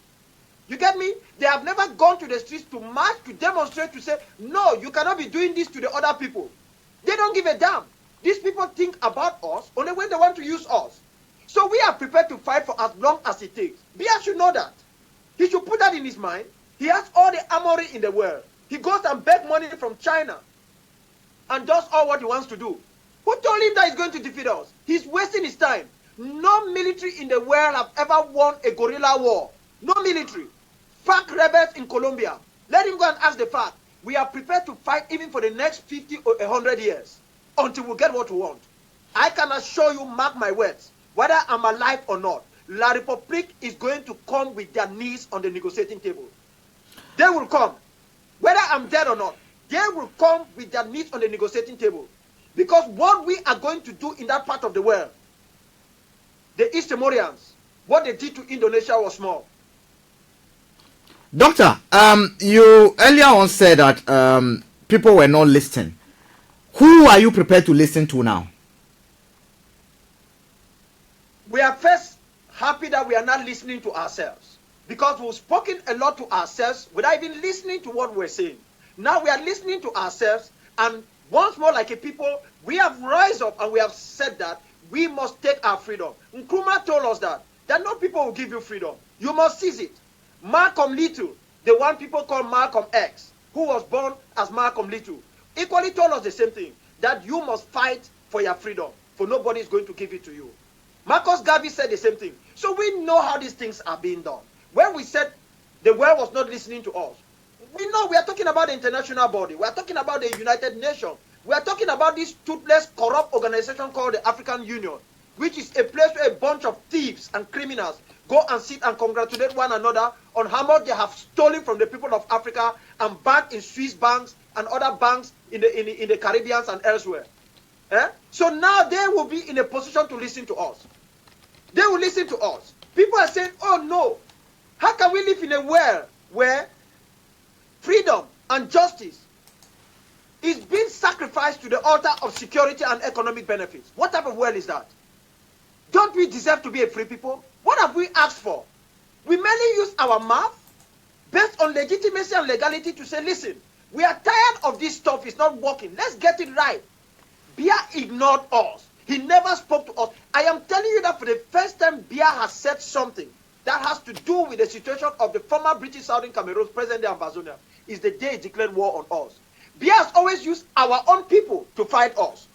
You get me? They have never gone to the streets to march, to demonstrate, to say, no, you cannot be doing this to the other people. They don't give a damn. These people think about us only when they want to use us. So we are prepared to fight for as long as it takes. Bia should know that. He should put that in his mind. He has all the armory in the world. He goes and begs money from China and does all what he wants to do. Who told him that he's going to defeat us? He's wasting his time. No military in the world have ever won a guerrilla war. No military. FARC rebels in Colombia. Let him go and ask the FARC. We are prepared to fight even for the next 50 or 100 years until we get what we want. I can assure you, mark my words, whether I'm alive or not, La République is going to come with their knees on the negotiating table. They will come. Whether I'm dead or not, they will come with their knees on the negotiating table. Because what we are going to do in that part of the world, the East Timorians, what they did to Indonesia was small. Doctor, you earlier on said that people were not listening. Who are you prepared to listen to now? We are first happy that we are not listening to ourselves, because we've spoken a lot to ourselves without even listening to what we're saying. Now we are listening to ourselves, and once more, like a people, we have rise up and we have said that we must take our freedom. Nkrumah told us that no people will give you freedom. You must seize it. Malcolm Little, the one people call Malcolm X, who was born as Malcolm Little, equally told us the same thing, that you must fight for your freedom, for nobody is going to give it to you. Marcus Garvey said the same thing. So we know how these things are being done. When we said the world was not listening to us, we know we are talking about the international body. We are talking about the United Nations. We are talking about this toothless, corrupt organization called the African Union, which is a place where a bunch of thieves and criminals go and sit and congratulate one another on how much they have stolen from the people of Africa and banked in Swiss banks and other banks in the Caribbean and elsewhere. So now they will be in a position to listen to us. They will listen to us. People are saying, oh no, how can we live in a world where freedom and justice is being sacrificed to the altar of security and economic benefits? What type of world is that? Don't we deserve to be a free people? What have we asked for? We merely use our mouth based on legitimacy and legality to say, listen, we are tired of this stuff, it's not working, let's get it right. Bia ignored us. He never spoke to us. I am telling you that for the first time, Bia has said something that has to do with the situation of the former British Southern Cameroon, present-day Ambazonia, is the day he declared war on us. Bia has always used our own people to fight us.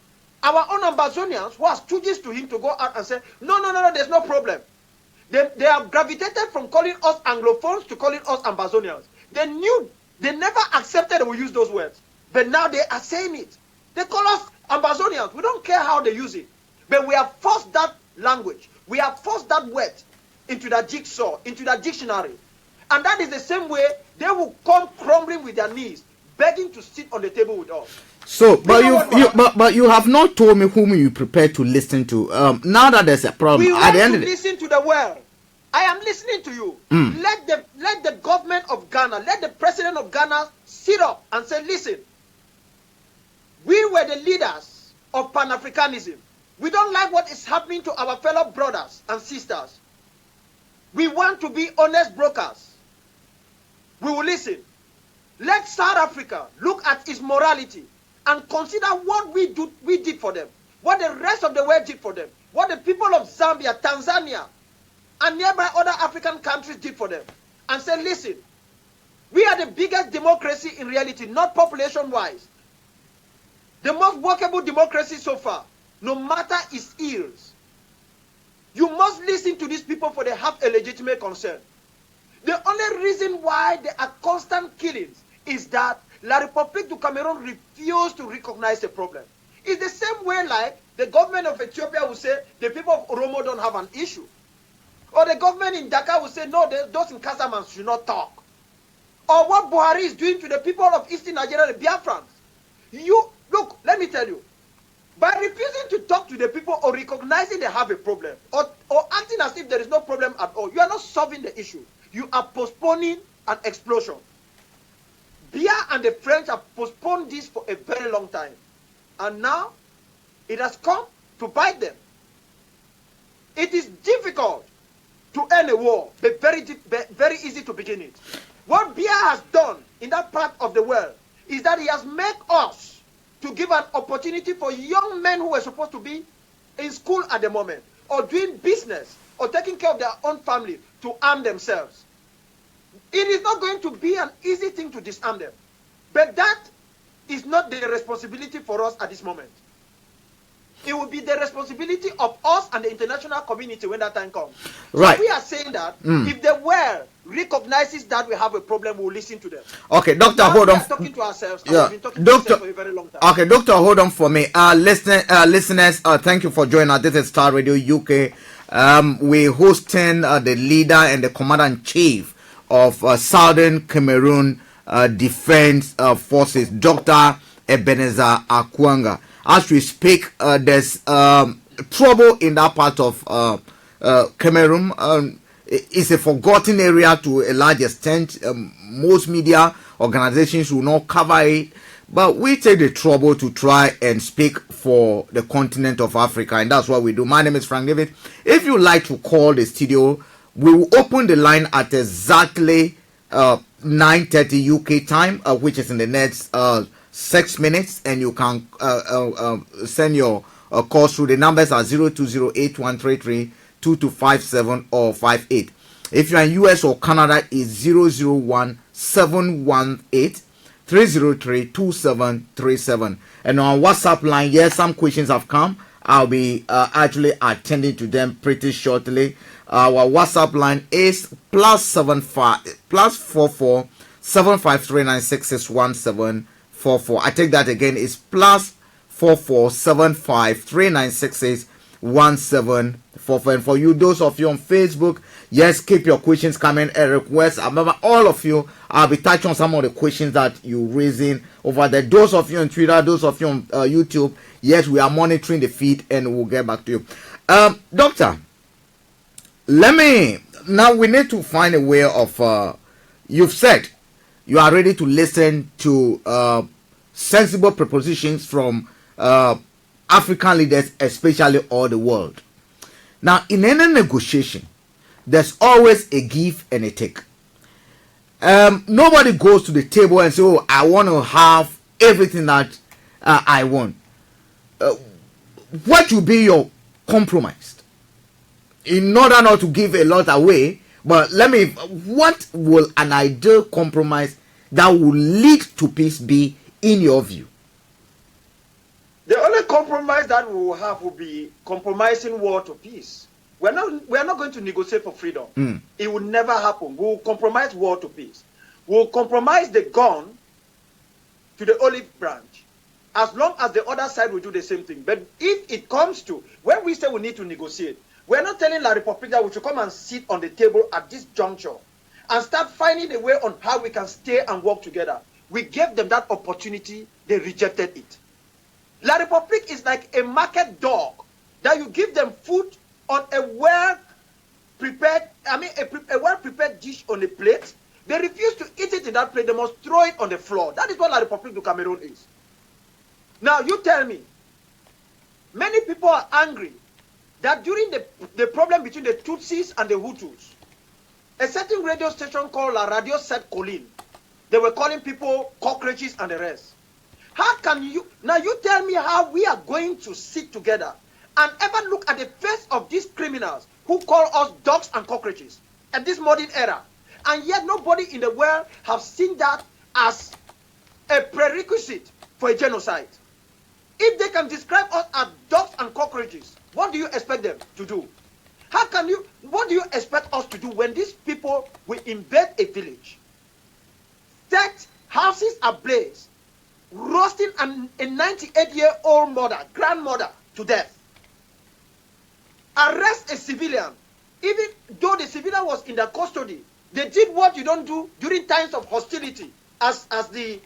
Our own Ambazonians, who are stooges to him, to go out and say, no, there's no problem. They have gravitated from calling us Anglophones to calling us Ambazonians. They never accepted that we use those words. But now they are saying it. They call us Ambazonians. We don't care how they use it. But we have forced that language. We have forced that word into that jigsaw, into that dictionary. And that is the same way they will come crumbling with their knees, begging to sit on the table with us. So, but you have not told me whom you prepare to listen to. Now that there's a problem, we want to listen to the world. I am listening to you. Let the government of Ghana, let the president of Ghana sit up and say, listen, we were the leaders of Pan-Africanism. We don't like what is happening to our fellow brothers and sisters. We want to be honest brokers. We will listen. Let South Africa look at its morality and consider what we did for them, what the rest of the world did for them, what the people of Zambia, Tanzania, and nearby other African countries did for them, and say, listen, we are the biggest democracy in reality, not population-wise. The most workable democracy so far, no matter its ills. You must listen to these people, for they have a legitimate concern. The only reason why there are constant killings is that La République du Cameroon refused to recognize the problem. It's the same way like the government of Ethiopia will say the people of Oromo don't have an issue. Or the government in Dakar will say, no, those in Casamance should not talk. Or what Buhari is doing to the people of Eastern Nigeria, the Biafrans. Look, let me tell you, by refusing to talk to the people or recognizing they have a problem, or acting as if there is no problem at all, you are not solving the issue. You are postponing an explosion. Bia and the French have postponed this for a very long time. And now it has come to bite them. It is difficult to end a war, but very easy to begin it. What Biya has done in that part of the world is that he has made us to give an opportunity for young men who were supposed to be in school at the moment, or doing business, or taking care of their own family, to arm themselves. It is not going to be an easy thing to disarm them. But that is not the responsibility for us at this moment. It will be the responsibility of us and the international community when that time comes. Right. So we are saying that if the world recognizes that we have a problem, we'll listen to them. Okay, Doctor, Now hold we on. are talking to ourselves. And Yeah. we've been talking to Doctor, ourselves for a very long time. okay, Doctor, hold on for me. Listeners, thank you for joining us. This is Star Radio UK. We're hosting the leader and the commander-in-chief of Southern Cameroon Defense Forces, Dr. Ebenezer Akwanga. As we speak, there's trouble in that part of Cameroon. It's a forgotten area to a large extent. Most media organizations will not cover it, but we take the trouble to try and speak for the continent of Africa, and that's what we do. My name is Frank David. If you like to call the studio, we will open the line at exactly 9:30 UK time, which is in the next 6 minutes, and you can send your calls through. The numbers are 0208-133-2257 or 58. If you're in US or Canada, it's 001-718-303-2737. And on WhatsApp line, yes, some questions have come. I'll be actually attending to them pretty shortly. Our WhatsApp line is +44 753966174. I take that again. It's +44 753966174. And for you, those of you on Facebook, yes, keep your questions coming and requests. I remember all of you. I'll be touching on some of the questions that you're raising over there. Those of you on Twitter, those of you on YouTube, yes, we are monitoring the feed and we'll get back to you. Doctor, now we need to find a way of, you've said you are ready to listen to sensible propositions from African leaders, especially all the world. Now, in any negotiation, there's always a give and a take. Nobody goes to the table and says, oh, I want to have everything that I want. What will be your compromise? In order not to give a lot away, but what will an ideal compromise that will lead to peace be in your view? The only compromise that we will have will be compromising war to peace. We are not going to negotiate for freedom. It will never happen. We will compromise war to peace. We will compromise the gun to the olive branch, as long as the other side will do the same thing. But if it comes to, when we say we need to negotiate, we're not telling La République that we should come and sit on the table at this juncture and start finding a way on how we can stay and work together. We gave them that opportunity, they rejected it. La République is like a market dog that you give them food on a well-prepared dish on a plate. They refuse to eat it in that plate. They must throw it on the floor. That is what La République du Cameroon is. Now, you tell me, many people are angry that during the problem between the Tutsis and the Hutus, a certain radio station called La Radio Set Colline, they were calling people cockroaches and the rest. How can you, now you tell me how we are going to sit together and ever look at the face of these criminals who call us dogs and cockroaches at this modern era, and yet nobody in the world have seen that as a prerequisite for a genocide. If they can describe us as dogs and cockroaches, what do you expect them to do? What do you expect us to do when these people will invade a village, set houses ablaze, roasting a 98-year-old grandmother to death, arrest a civilian, even though the civilian was in their custody? They did what you don't do during times of hostility, as the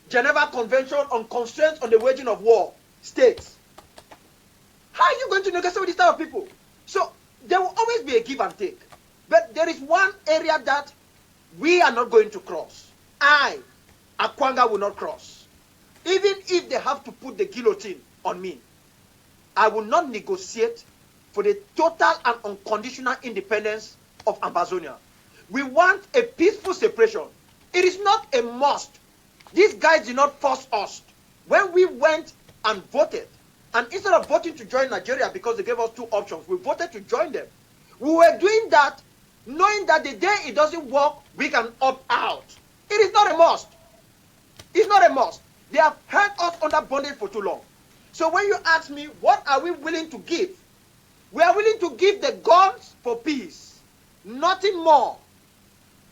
Geneva Convention on Constraints on the Waging of War states. How are you going to negotiate with this type of people? So there will always be a give and take. But there is one area that we are not going to cross. I Akwanga will not cross. Even if they have to put the guillotine on me, I will not negotiate for the total and unconditional independence of Amazonia. We want a peaceful separation. It is not a must. These guys did not force us. When we went and voted, and instead of voting to join Nigeria because they gave us two options, we voted to join them. We were doing that knowing that the day it doesn't work, we can opt out. It is not a must. It's not a must. They have held us under bondage for too long. So when you ask me, what are we willing to give? We are willing to give the guns for peace. Nothing more.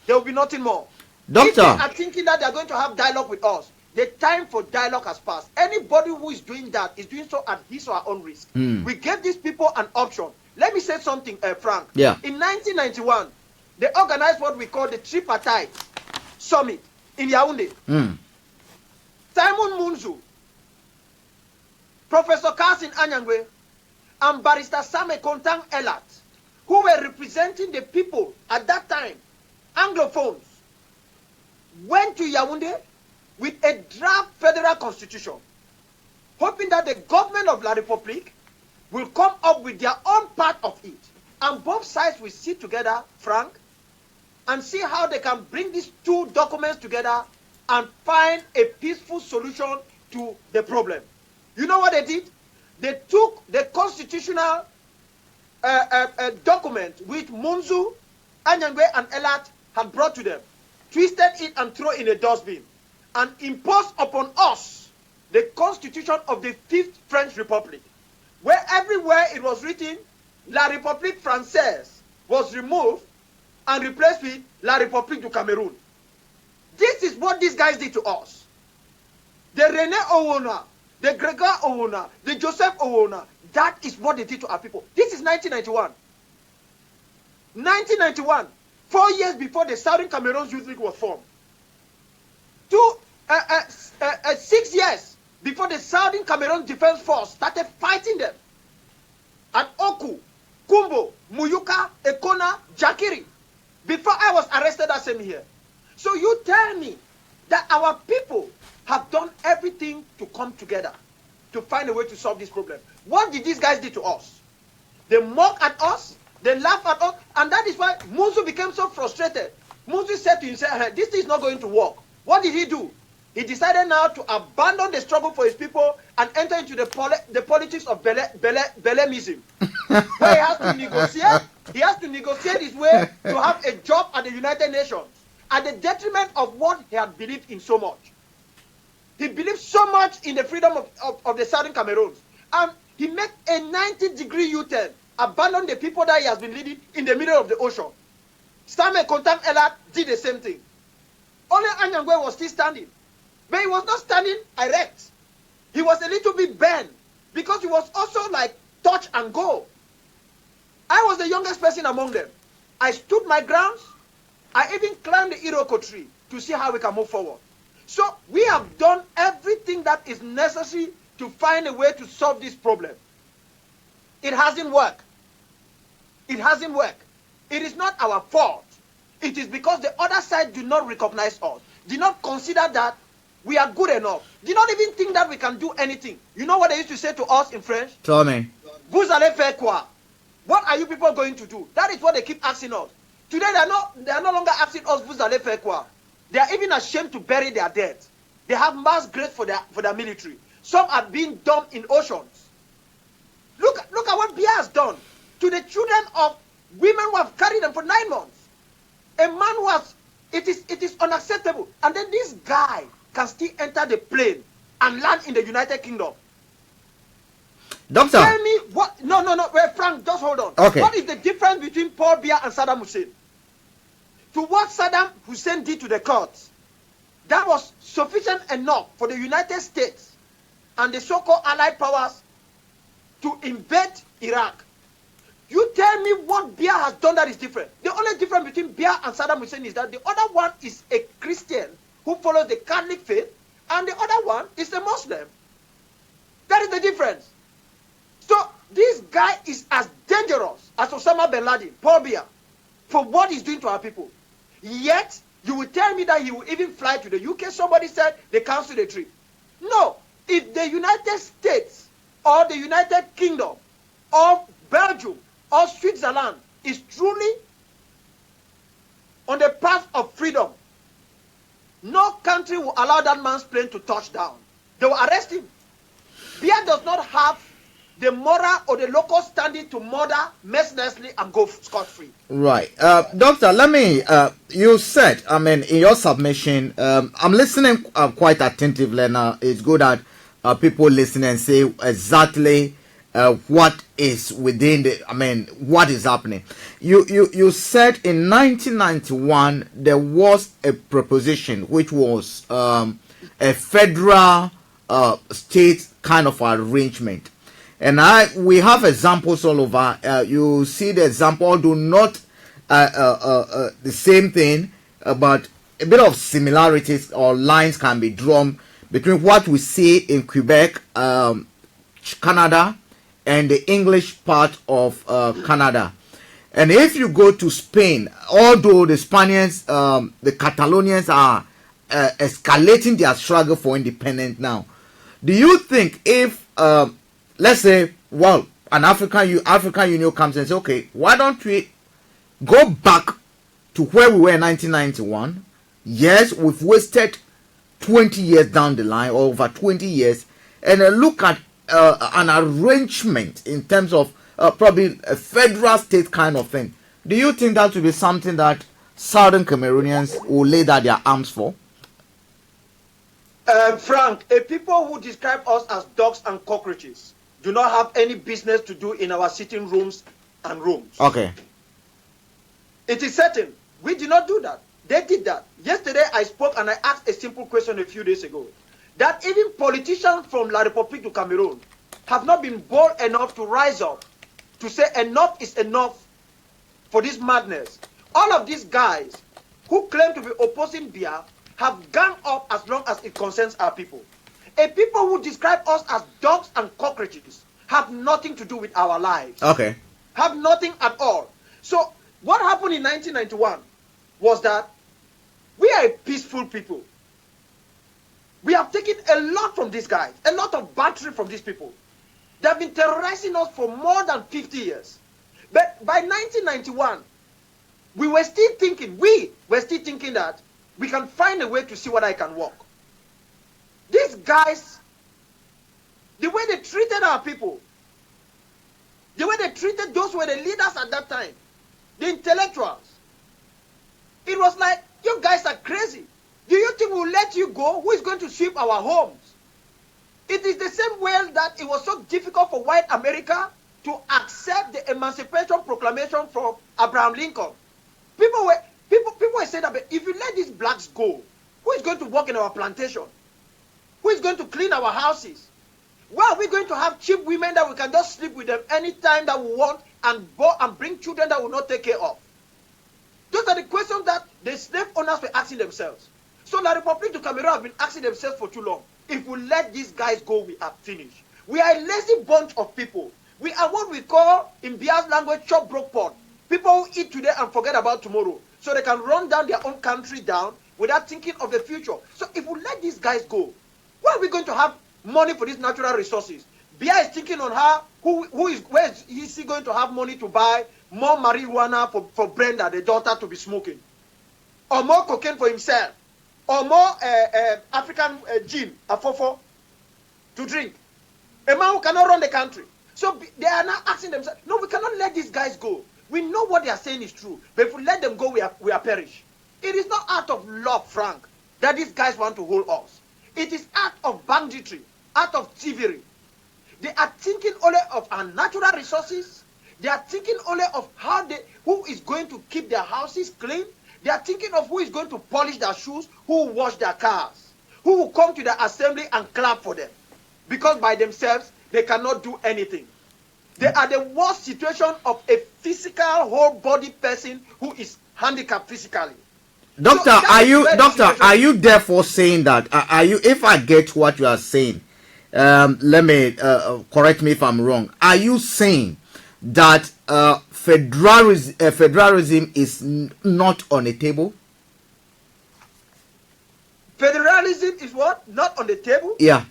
There will be nothing more. Doctor. If they are thinking that they are going to have dialogue with us, the time for dialogue has passed. Anybody who is doing that is doing so at his or her own risk. We gave these people an option. Let me say something, Frank. Yeah. In 1991, they organized what we call the Tripartite Summit in Yaoundé. Simon Munzu, Professor Carson Anyangwe, and Barrister Same Kontang Elat, who were representing the people at that time, Anglophones, went to Yaoundé with a draft federal constitution, hoping that the government of La République will come up with their own part of it. And both sides will sit together, Frank, and see how they can bring these two documents together and find a peaceful solution to the problem. You know what they did? They took the constitutional document which Munzu, Anyangwe, and Elat had brought to them, twisted it and threw in a dustbin, and imposed upon us the constitution of the Fifth French Republic, where everywhere it was written La République Française was removed and replaced with La République du Cameroun. This is what these guys did to us. The René Owona, the Gregor Owona, the Joseph Owona, that is what they did to our people. This is 1991. 1991, 4 years before the Southern Cameroon Youth League was formed. 6 years before the Southern Cameroon Defense Force started fighting them. At Oku, Kumbo, Muyuka, Ekona, Jakiri, before I was arrested that same year. So you tell me that our people have done everything to come together to find a way to solve this problem. What did these guys do to us? They mock at us, they laugh at us, and that is why Munzu became so frustrated. Munzu said to himself, hey, this is not going to work. What did he do? He decided now to abandon the struggle for his people and enter into the politics of Belemism, where he has to negotiate. He has to negotiate his way to have a job at the United Nations, at the detriment of what he had believed in so much. He believed so much in the freedom of the Southern Cameroons. And he made a 90-degree U-turn, abandoned the people that he has been leading in the middle of the ocean. Same Kontam Elat did the same thing. Only Anyangwe was still standing. But he was not standing erect. He was a little bit bent because he was also like touch and go. I was the youngest person among them. I stood my grounds. I even climbed the Iroko tree to see how we can move forward. So we have done everything that is necessary to find a way to solve this problem. It hasn't worked. It hasn't worked. It is not our fault. It is because the other side do not recognize us, do not consider that we are good enough, do not even think that we can do anything. You know what they used to say to us in French? Tell me. Vous allez faire quoi? What are you people going to do? That is what they keep asking us. Today they are no longer asking us, vous allez faire quoi? They are even ashamed to bury their dead. They have mass graves for their military. Some are being dumped in oceans. Look at what Bia has done to the children of women who have carried them for 9 months. A man who has, it is unacceptable. And then this guy can still enter the plane and land in the United Kingdom. Doctor. Tell me what, no, wait, Frank, just hold on. Okay. What is the difference between Paul Biya and Saddam Hussein? To what Saddam Hussein did to the Kurds, that was sufficient enough for the United States and the so-called allied powers to invade Iraq. You tell me what Biya has done that is different. The only difference between Biya and Saddam Hussein is that the other one is a Christian who follows the Catholic faith, and the other one is a Muslim. That is the difference. So this guy is as dangerous as Osama bin Laden, Paul Biya, for what he's doing to our people. Yet You will tell me that he will even fly to the UK. Somebody said they canceled the trip. No. If the United States or the United Kingdom or Belgium or Switzerland is truly on the path of freedom, no country will allow that man's plane to touch down. They will arrest him. Biya does not have the moral or the local standing to murder mercilessly and go scot-free. Right. Doctor, let me, you said, I mean, in your submission, I'm listening quite attentively now. It's good that people listen and say exactly what is within the, I mean, what is happening. You said in 1991, there was a proposition which was a federal state kind of arrangement. And we have examples all over. You see the example, although not the same thing, but a bit of similarities or lines can be drawn between what we see in Quebec, Canada, and the English part of Canada. And if you go to Spain, although the Spaniards, the Catalonians are escalating their struggle for independence now, do you think if let's say, well, an African Union comes and says, okay, why don't we go back to where we were in 1991? Yes, we've wasted 20 years down the line, or over 20 years, and look at an arrangement in terms of probably a federal state kind of thing. Do you think that would be something that Southern Cameroonians will lay down their arms for? Frank, a people who describe us as dogs and cockroaches do not have any business to do in our sitting rooms and rooms. Okay. It is certain. We did not do that. They did that. Yesterday I spoke and I asked a simple question a few days ago. That even politicians from La République du Cameroon have not been bold enough to rise up to say enough is enough for this madness. All of these guys who claim to be opposing Biya have gone up as long as it concerns our people. A people who describe us as dogs and cockroaches have nothing to do with our lives. Okay. Have nothing at all. So what happened in 1991 was that we are a peaceful people. We have taken a lot from these guys, a lot of battery from these people. They have been terrorizing us for more than 50 years. But by 1991, we were still thinking that we can find a way to see what I can work. These guys, the way they treated our people, the way they treated those who were the leaders at that time, the intellectuals, it was like, you guys are crazy. Do you think we'll let you go? Who is going to sweep our homes? It is the same way that it was so difficult for white America to accept the Emancipation Proclamation from Abraham Lincoln. People were saying that, but if you let these blacks go, who is going to work in our plantation? Who is going to clean our houses? Where are we going to have cheap women that we can just sleep with them anytime that we want and bring children that we will not take care of? Those are the questions that the slave owners were asking themselves. So La République du Cameroon have been asking themselves for too long. If we let these guys go, we are finished. We are a lazy bunch of people. We are what we call, in Bia's language, chop broke pot. People who eat today and forget about tomorrow. So they can run down their own country down without thinking of the future. So if we let these guys go, where are we going to have money for these natural resources? Bia is thinking on her, where is he going to have money to buy more marijuana for Brenda, the daughter, to be smoking? Or more cocaine for himself? Or more African gin, afofo, to drink? A man who cannot run the country. So they are now asking themselves, no, we cannot let these guys go. We know what they are saying is true. But if we let them go, we are perish. It is not out of love, Frank, that these guys want to hold us. It is out of banditry, out of thievery. They are thinking only of our natural resources. They are thinking only of who is going to keep their houses clean. They are thinking of who is going to polish their shoes, who will wash their cars, who will come to the assembly and clap for them. Because by themselves, they cannot do anything. They are the worst situation of a physical, whole body person who is handicapped physically. Doctor, are you therefore saying that, if I get what you are saying, let me correct me if I'm wrong. Are you saying that federalism is not on the table? Federalism is what? Not on the table? Yeah.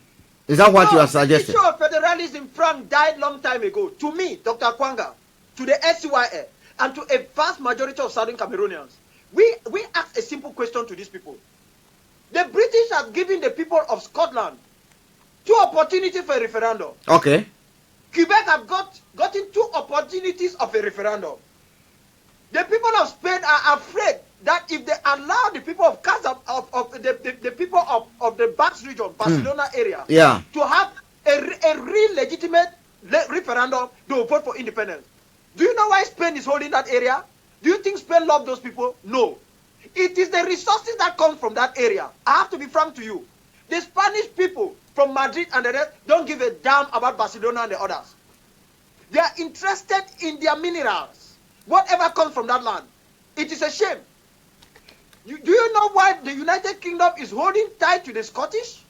Is that what No, you are the suggesting? issue of federalism, Frank, died long time ago. To me, Dr. Akwanga, to the SCYA, and to a vast majority of Southern Cameroonians, we ask a simple question to these people. The British have given the people of Scotland 2 opportunities for a referendum. Okay. Quebec have gotten 2 opportunities of a referendum. The people of Spain are afraid that if they allow the people of the people of the Basque region, Barcelona area, Yeah. to have a real legitimate referendum, they will vote for independence. Do you know why Spain is holding that area? Do you think Spain loves those people? No. It is the resources that come from that area. I have to be frank to you. The Spanish people from Madrid and the rest don't give a damn about Barcelona and the others. They are interested in their minerals. Whatever comes from that land. It is a shame. Do you know why the United Kingdom is holding tight to the Scottish?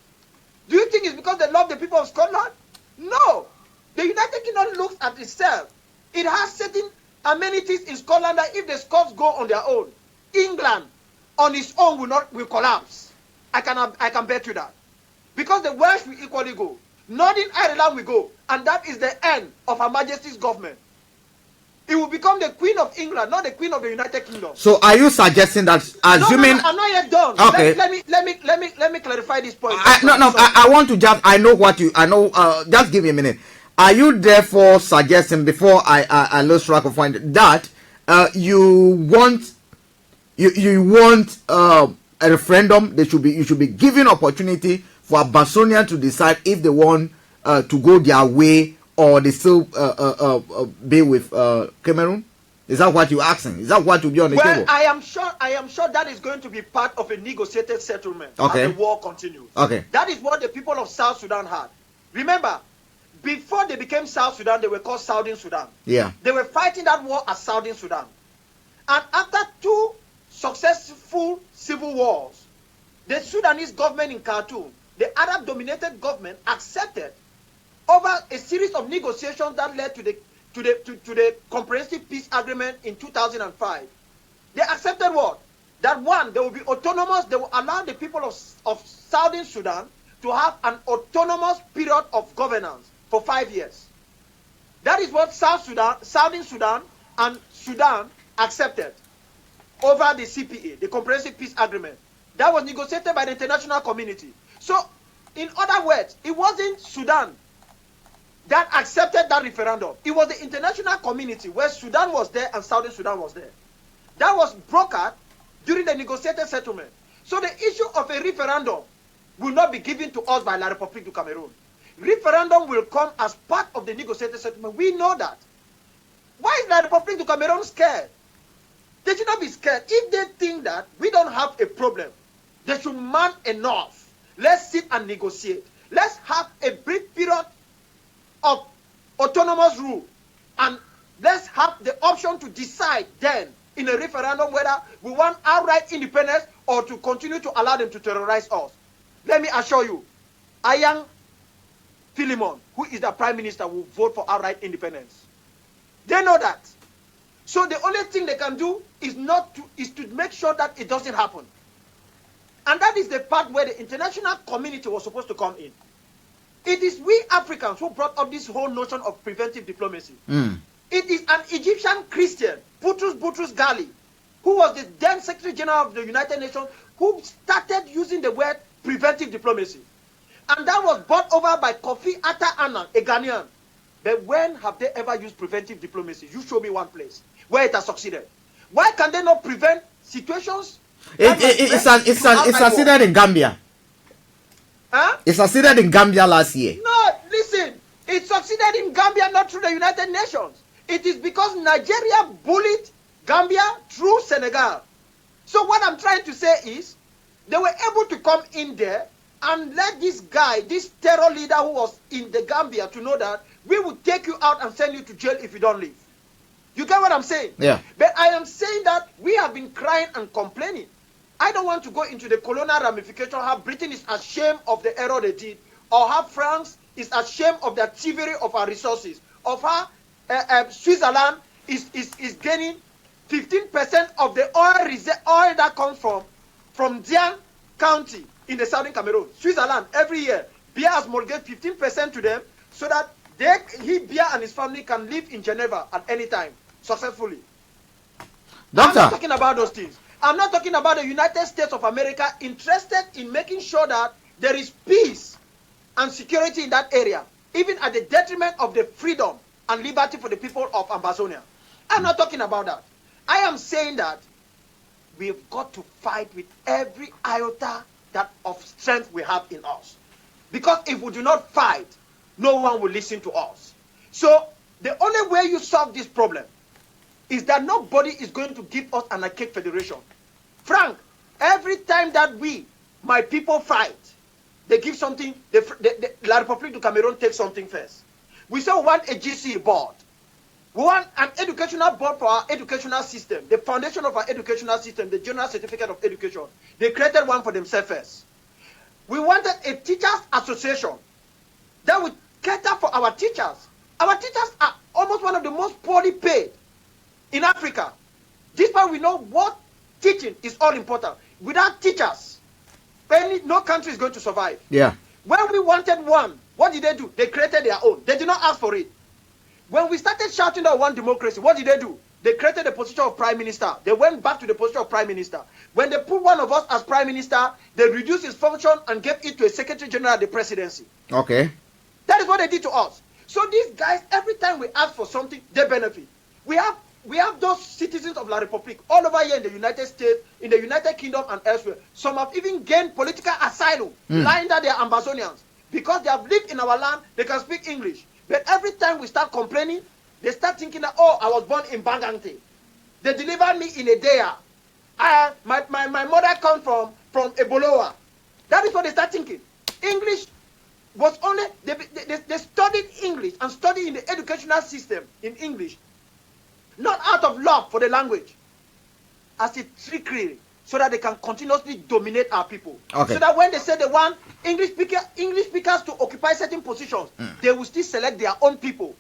Do you think it's because they love the people of Scotland? No. The United Kingdom looks at itself. It has certain amenities in Scotland that if the Scots go on their own, England on its own will collapse. I can bet you that. Because the Welsh will equally go. Northern Ireland will go. And that is the end of Her Majesty's government. It will become the Queen of England, not the Queen of the United Kingdom. So are you suggesting that, assuming... No, I'm not yet done. Okay. Let me clarify this point. I want to just... just give me a minute. Are you therefore suggesting, before I lose track of point, that you want a referendum? You should be given opportunity for Barcelona to decide if they want to go their way or they still be with Cameroon? Is that what you're asking? Is that what will be on the table? I am sure that is going to be part of a negotiated settlement as the war continues. Okay. That is what the people of South Sudan had. Remember, before they became South Sudan, they were called Southern Sudan. Yeah. They were fighting that war as Southern Sudan. And after 2 successful civil wars, the Sudanese government in Khartoum, the Arab-dominated government, accepted over a series of negotiations that led to the comprehensive peace agreement in 2005. They accepted what? That one, they will be autonomous. They will allow the people of Southern Sudan to have an autonomous period of governance for 5 years. That is what Southern Sudan and Sudan accepted over the CPA, the Comprehensive Peace Agreement. That was negotiated by the international community. So, in other words, it wasn't Sudan that accepted that referendum. It was the international community where Sudan was there and Southern Sudan was there. That was brokered during the negotiated settlement. So the issue of a referendum will not be given to us by La République du Cameroon. Referendum will come as part of the negotiated settlement. We know that. Why is La République du Cameroon scared? They should not be scared. If they think that we don't have a problem, they should man enough. Let's sit and negotiate. Let's have a brief period of autonomous rule, and let's have the option to decide then in a referendum whether we want outright independence or to continue to allow them to terrorize us. Let me assure you, Ayang Philemon, who is the prime minister, will vote for outright independence. They know that. So the only thing they can do is to make sure that it doesn't happen. And that is the part where the international community was supposed to come in. It is we Africans who brought up this whole notion of preventive diplomacy. It is an Egyptian Christian, Boutros Ghali, who was the then Secretary General of the United Nations, who started using the word preventive diplomacy. And that was brought over by Kofi Atta Annan, a Ghanaian. But when have they ever used preventive diplomacy? You show me one place where it has succeeded. Why can they not prevent situations? It succeeded in Gambia. Huh? It succeeded in Gambia last year. No, listen. It succeeded in Gambia not through the United Nations. It is because Nigeria bullied Gambia through Senegal. So what I'm trying to say is, they were able to come in there and let this guy, this terror leader who was in the Gambia, to know that we will take you out and send you to jail if you don't leave. You get what I'm saying? Yeah. But I am saying that we have been crying and complaining. I don't want to go into the colonial ramification, how Britain is ashamed of the error they did, or how France is ashamed of their thievery of our resources, of how Switzerland is gaining 15% of the oil that comes from Dian County in the southern Cameroon. Switzerland, every year, Biya has mortgaged 15% to them so that Biya and his family can live in Geneva at any time successfully. Doctor. I'm not talking about those things. I'm not talking about the United States of America interested in making sure that there is peace and security in that area, even at the detriment of the freedom and liberty for the people of Amazonia. I'm not talking about that. I am saying that we've got to fight with every iota of strength we have in us. Because if we do not fight, no one will listen to us. So the only way you solve this problem is that nobody is going to give us an archaic federation. Frank, every time that my people fight, they give something, La République du Cameroon takes something first. We say we want a GC board. We want an educational board for our educational system, the foundation of our educational system, the General Certificate of Education. They created one for themselves first. We wanted a teachers association that would cater for our teachers. Our teachers are almost one of the most poorly paid in Africa. Despite we know what teaching is all important. Without teachers, no country is going to survive. Yeah. When we wanted one, what did they do? They created their own. They did not ask for it. When we started shouting that one democracy, what did they do? They created the position of prime minister. They went back to the position of prime minister. When they put one of us as prime minister, they reduced his function and gave it to a secretary general of the presidency. Okay. That is what they did to us. So these guys, every time we ask for something, they benefit. We have those citizens of La République all over here in the United States, in the United Kingdom and elsewhere. Some have even gained political asylum, lying that they are Amazonians. Because they have lived in our land, they can speak English. But every time we start complaining, they start thinking that, oh, I was born in Bangangte. They delivered me in a day. My mother comes from Eboloa. That is what they start thinking. English was only, they studied English and studied in the educational system in English. Not out of love for the language. As a trickery, so that they can continuously dominate our people. Okay. So that when they say they want English speakers to occupy certain positions, they will still select their own people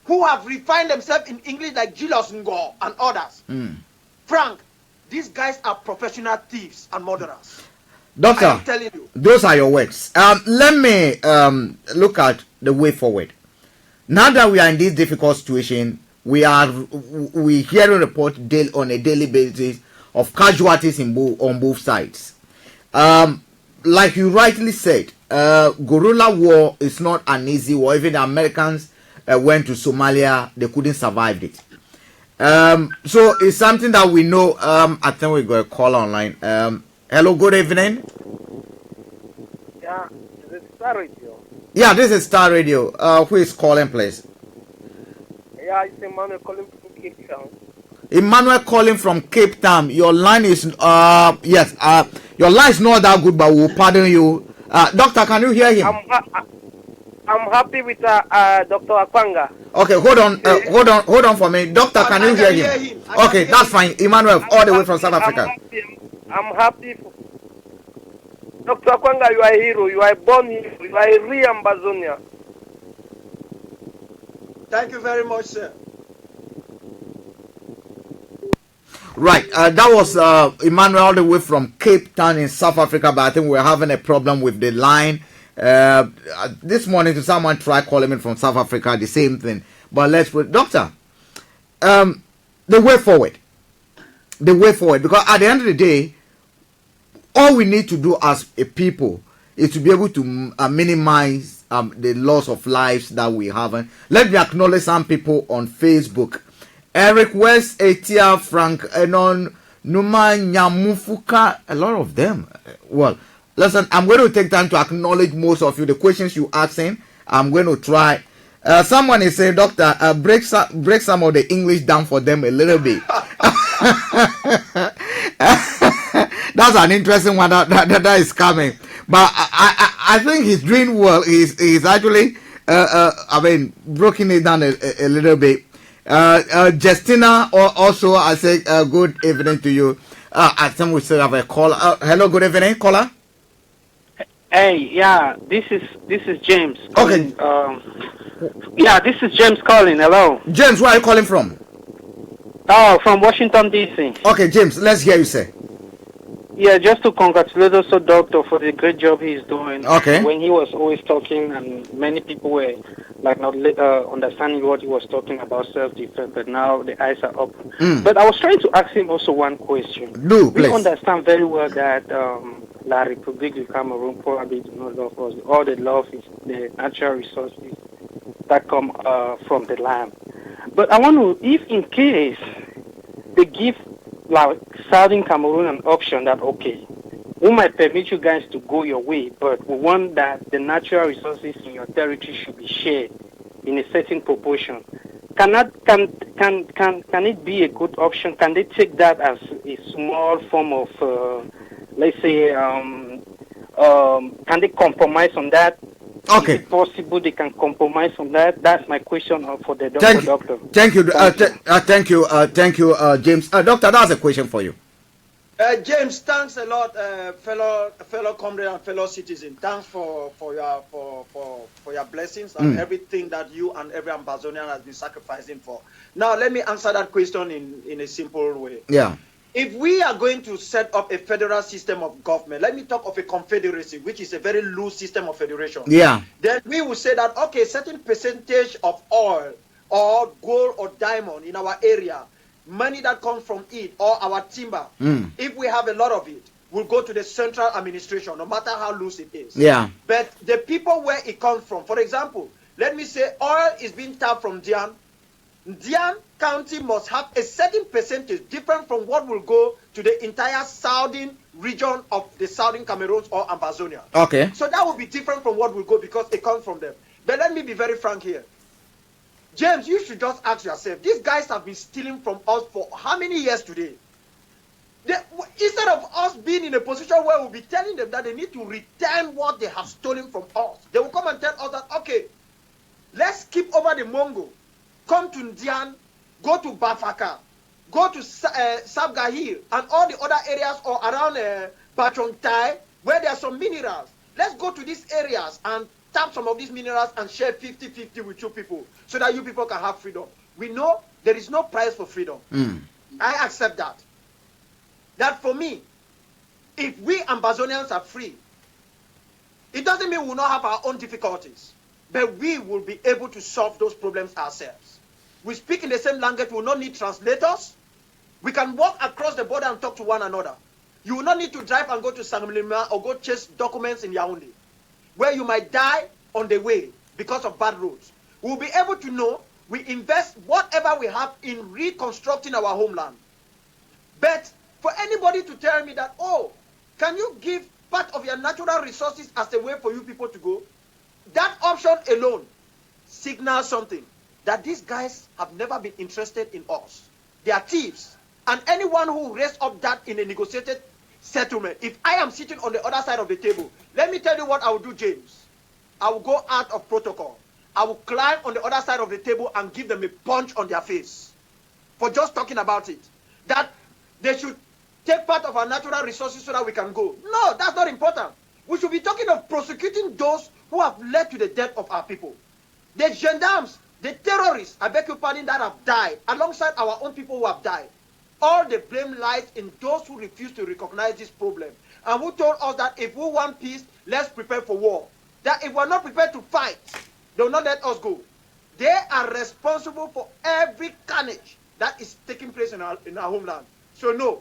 who have refined themselves in English like Julius Ngo and others. Frank, these guys are professional thieves and murderers. Doctor, I am telling you. Those are your words. Let me look at the way forward. Now that we are in this difficult situation, we hearing reports on a daily basis of casualties on both sides. Like you rightly said, guerrilla war is not an easy war. Even the Americans went to Somalia, they couldn't survive it. So it's something that we know. I think we got a call online. Hello, good evening. Yeah, this is Star Radio. Yeah, this is Star Radio. Who is calling, please? Yeah, it's Emmanuel calling from Cape Town. Emmanuel calling from Cape Town. Your line is yes. Your line is not that good, but we'll pardon you. Doctor, can you hear him? I'm happy with Dr. Akwanga. Okay, hold on for me. Doctor, can you hear him? Okay, that's fine. Emmanuel, all the way from South Africa. I'm happy. Dr. Akwanga, you are a hero. You are born here. You are a real Ambazonia. Thank you very much, sir. Right, that was Emmanuel all the way from Cape Town in South Africa, but I think we're having a problem with the line. This morning, someone tried calling me from South Africa, the same thing. But let's put, Doctor, the way forward, because at the end of the day, all we need to do as a people is to be able to minimize the loss of lives that we have. Let me acknowledge some people on Facebook. Eric West, Etia, Frank Enon, Numa Nyamufuka, a lot of them. Well, listen, I'm going to take time to acknowledge most of you. The questions you asking, I'm going to try. Someone is saying, Doctor, break some of the English down for them a little bit. That's an interesting one that is coming. But I think he's doing well. He's actually, broken it down a little bit. Justina, also, I say good evening to you. I think we still have a caller. Hello, good evening, caller. Hey, yeah, this is James. Calling. Okay. Yeah, this is James calling. Hello. James, where are you calling from? Oh, from Washington, D.C. Okay, James, let's hear you say. Yeah, just to congratulate also Doctor for the great job he's doing. Okay. When he was always talking, and many people were like not understanding what he was talking about self-defense, but now the eyes are open. But I was trying to ask him also one question. Do, We please. understand very well that La République du Cameroon probably do not love us. All they love is the natural resources that come from the land. But I want to, if in case they give like Southern Cameroon an option that, okay, we might permit you guys to go your way, but we want that the natural resources in your territory should be shared in a certain proportion. Can it be a good option? Can they take that as a small form of, let's say, can they compromise on that? Okay. Is it possible they can compromise on that? That's my question for the doctor. Thank you. Thank you, James. Doctor, that's a question for you. James, thanks a lot, fellow comrade and fellow citizen. Thanks for your blessings and everything that you and every Ambazonian has been sacrificing for. Now, let me answer that question in a simple way. Yeah. If we are going to set up a federal system of government, let me talk of a confederacy, which is a very loose system of federation. Yeah. Then we will say that, okay, certain percentage of oil or gold or diamond in our area, money that comes from it or our timber, if we have a lot of it, will go to the central administration, no matter how loose it is. Yeah. But the people where it comes from, for example, let me say oil is being tapped from Dian. Dian County must have a certain percentage different from what will go to the entire southern region of the southern Cameroon or Ambazonia. Okay. So that will be different from what will go because it comes from them. But let me be very frank here. James, you should just ask yourself, these guys have been stealing from us for how many years today? Instead of us being in a position where we'll be telling them that they need to return what they have stolen from us, they will come and tell us that, okay, let's keep over the Mongo, come to Ndian, go to Bafaka, go to Sabgahir and all the other areas or around Bachongtai where there are some minerals. Let's go to these areas and tap some of these minerals and share 50-50 with you people so that you people can have freedom. We know there is no price for freedom. I accept that. That for me, if we Ambazonians are free, it doesn't mean we will not have our own difficulties, but we will be able to solve those problems ourselves. We speak in the same language, we will not need translators. We can walk across the border and talk to one another. You will not need to drive and go to Sanglima or go chase documents in Yaoundé, where you might die on the way because of bad roads. We'll be able to know we invest whatever we have in reconstructing our homeland. But for anybody to tell me that, oh, can you give part of your natural resources as a way for you people to go? That option alone signals something, that these guys have never been interested in us. They are thieves. And anyone who raised up that in a negotiated settlement, if I am sitting on the other side of the table, let me tell you what I will do, James. I will go out of protocol. I will climb on the other side of the table and give them a punch on their face for just talking about it. That they should take part of our natural resources so that we can go. No, that's not important. We should be talking of prosecuting those who have led to the death of our people. The gendarmes, the terrorists, I beg your pardon, that have died, alongside our own people who have died. All the blame lies in those who refuse to recognize this problem and who told us that if we want peace, let's prepare for war. That if we're not prepared to fight, they will not let us go. They are responsible for every carnage that is taking place in our homeland. So no,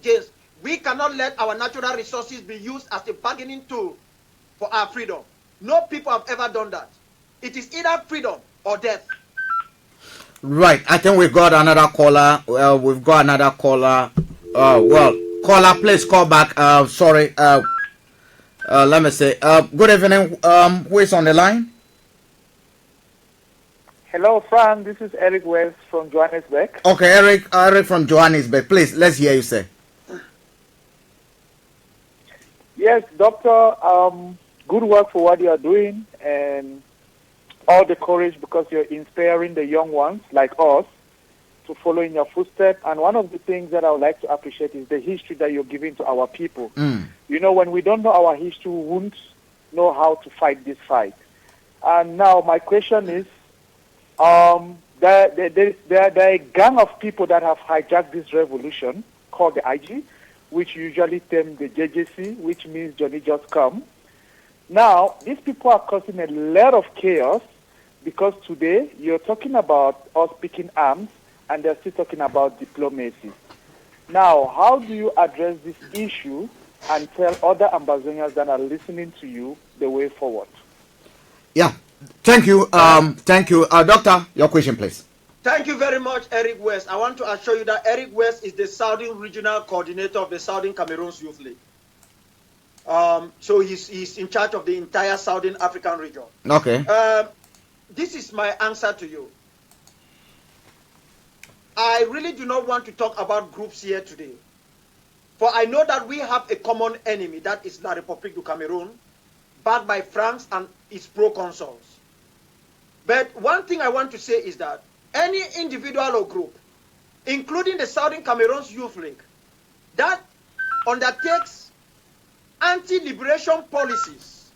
James, we cannot let our natural resources be used as a bargaining tool for our freedom. No people have ever done that. It is either freedom or death. Right. I think we've got another caller. Caller, please call back. Sorry. Let me say. Good evening. Who is on the line? Hello, Frank. This is Eric West from Johannesburg. Okay, Eric from Johannesburg. Please, let's hear you say. Yes, Doctor. Good work for what you are doing and all the courage because you're inspiring the young ones like us to follow in your footsteps. And one of the things that I would like to appreciate is the history that you're giving to our people. You know, when we don't know our history, we won't know how to fight this fight. And now my question is, there are a gang of people that have hijacked this revolution called the IG. which usually term the JJC, which means Johnny Just Come. Now, these people are causing a lot of chaos because today you're talking about us picking arms and they're still talking about diplomacy. Now, how do you address this issue and tell other Ambazonians that are listening to you the way forward? Yeah, thank you. Thank you. Doctor, your question, please. Thank you very much, Eric West. I want to assure you that Eric West is the Southern Regional Coordinator of the Southern Cameroons Youth League. So he's in charge of the entire Southern African region. Okay. This is my answer to you. I really do not want to talk about groups here today. For I know that we have a common enemy, that is La République du Cameroon, backed by France and its proconsuls. But one thing I want to say is that any individual or group, including the Southern Cameroons Youth League, that undertakes anti-liberation policies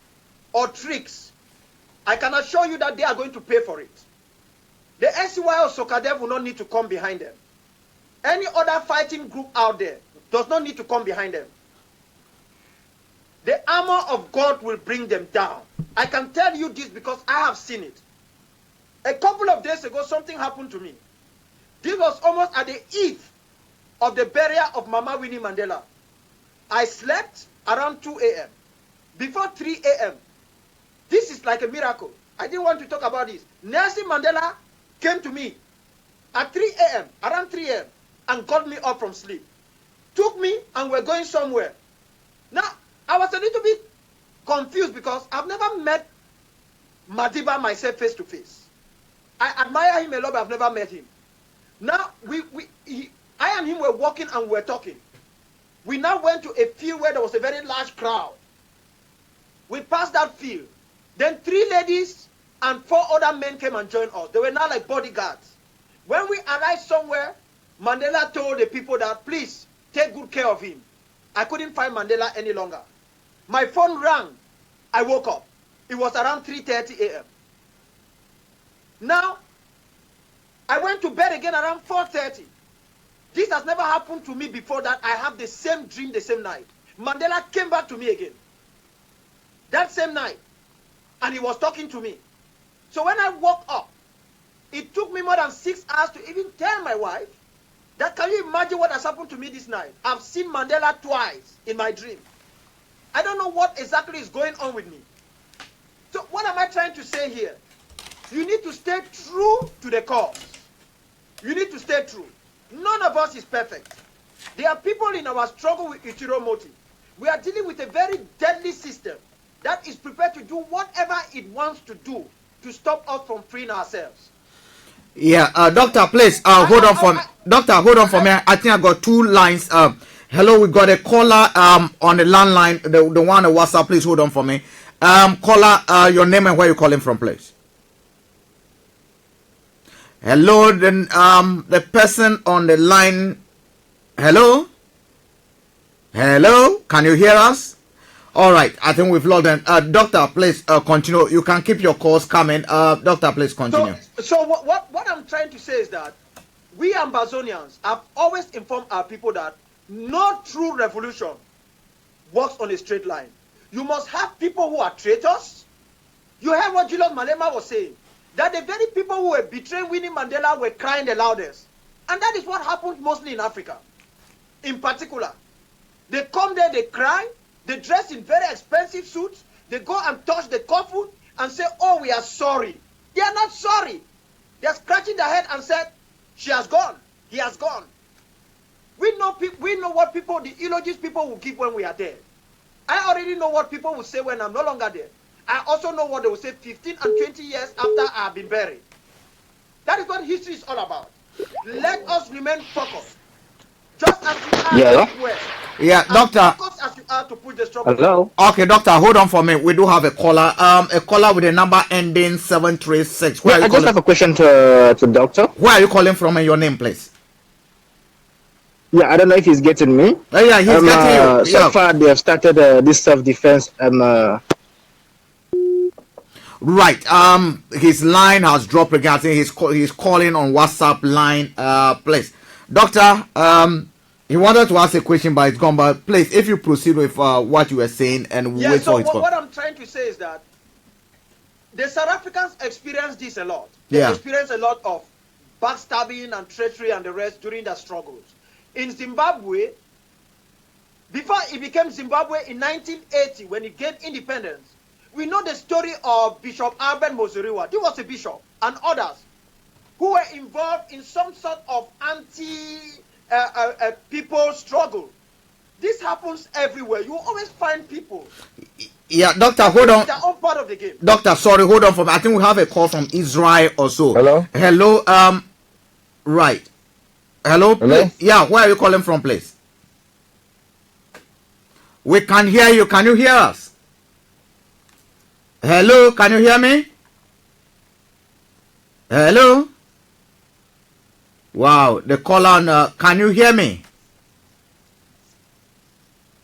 or tricks, I can assure you that they are going to pay for it. The SCY or Sokadev will not need to come behind them. Any other fighting group out there does not need to come behind them. The armor of God will bring them down. I can tell you this because I have seen it. A couple of days ago, something happened to me. This was almost at the eve of the burial of Mama Winnie Mandela. I slept around 2 a.m. Before 3 a.m., this is like a miracle. I didn't want to talk about this. Nelson Mandela came to me at 3 a.m., around 3 a.m., and got me up from sleep. Took me and we're going somewhere. Now, I was a little bit confused because I've never met Madiba myself face to face. I admire him a lot, but I've never met him. Now, I and him were walking and we were talking. We now went to a field where there was a very large crowd. We passed that field. Then 3 ladies and 4 other men came and joined us. They were now like bodyguards. When we arrived somewhere, Mandela told the people that, please, take good care of him. I couldn't find Mandela any longer. My phone rang. I woke up. It was around 3:30 a.m. Now, I went to bed again around 4:30. This has never happened to me before that I have the same dream the same night. Mandela came back to me again. That same night. And he was talking to me. So when I woke up, it took me more than 6 hours to even tell my wife that, can you imagine what has happened to me this night? I've seen Mandela twice in my dream. I don't know what exactly is going on with me. So what am I trying to say here? You need to stay true to the cause. You need to stay true. None of us is perfect. There are people in our struggle with Ichiro Moti. We are dealing with a very deadly system that is prepared to do whatever it wants to do to stop us from freeing ourselves. Yeah, doctor, please hold on for me. Doctor, hold on for me. I think I got 2 lines. Hello, we got a caller on the landline, the one on WhatsApp. Please hold on for me. Caller, your name and where you calling from, please. Hello, then the person on the line. Hello, hello, can you hear us? All right, I think we've lost them. Doctor, please continue. You can keep your calls coming. Doctor, please continue. So what I'm trying to say is that we Ambazonians have always informed our people that no true revolution works on a straight line. You must have people who are traitors. You heard what Julius Malema was saying, that the very people who were betraying Winnie Mandela were crying the loudest. And that is what happens mostly in Africa. In particular, they come there, they cry, they dress in very expensive suits, they go and touch the coffin and say, oh, we are sorry. They are not sorry. They are scratching their head and said, she has gone, he has gone. We know what people, the eulogies people will give when we are dead. I already know what people will say when I'm no longer there. I also know what they will say 15 and 20 years after I have been buried. That is what history is all about. Let us remain focused. Just as you are everywhere. Yeah, doctor. Focused as you are to push the struggle. Hello. Okay, doctor, hold on for me. We do have a caller. A caller with a number ending 736. I just have a question to doctor. Where are you calling from and your name, please? Yeah, I don't know if he's getting me. Oh, yeah, he's getting you. So far, they have started this self-defense. Right. His line has dropped regarding he's calling on WhatsApp line. Please, doctor. He wanted to ask a question, but it's gone. But please, if you proceed with what you were saying, and we'll wait so for it. what I'm trying to say is that the South Africans experience this a lot. They Yeah. experience a lot of backstabbing and treachery and the rest during their struggles. In Zimbabwe, before it became Zimbabwe in 1980, when it gained independence, we know the story of Bishop Albert Mozuriwa. He was a bishop, and others who were involved in some sort of anti-people struggle. This happens everywhere. You always find people. Yeah, doctor, hold on. They're all part of the game. Doctor, sorry, hold on for me. I think we have a call from Israel or so. Hello? Hello, right. Hello? Hello? Please. Yeah, where are you calling from, please? We can hear you. Can you hear us? Hello, can you hear me? Hello? Wow, the caller, can you hear me?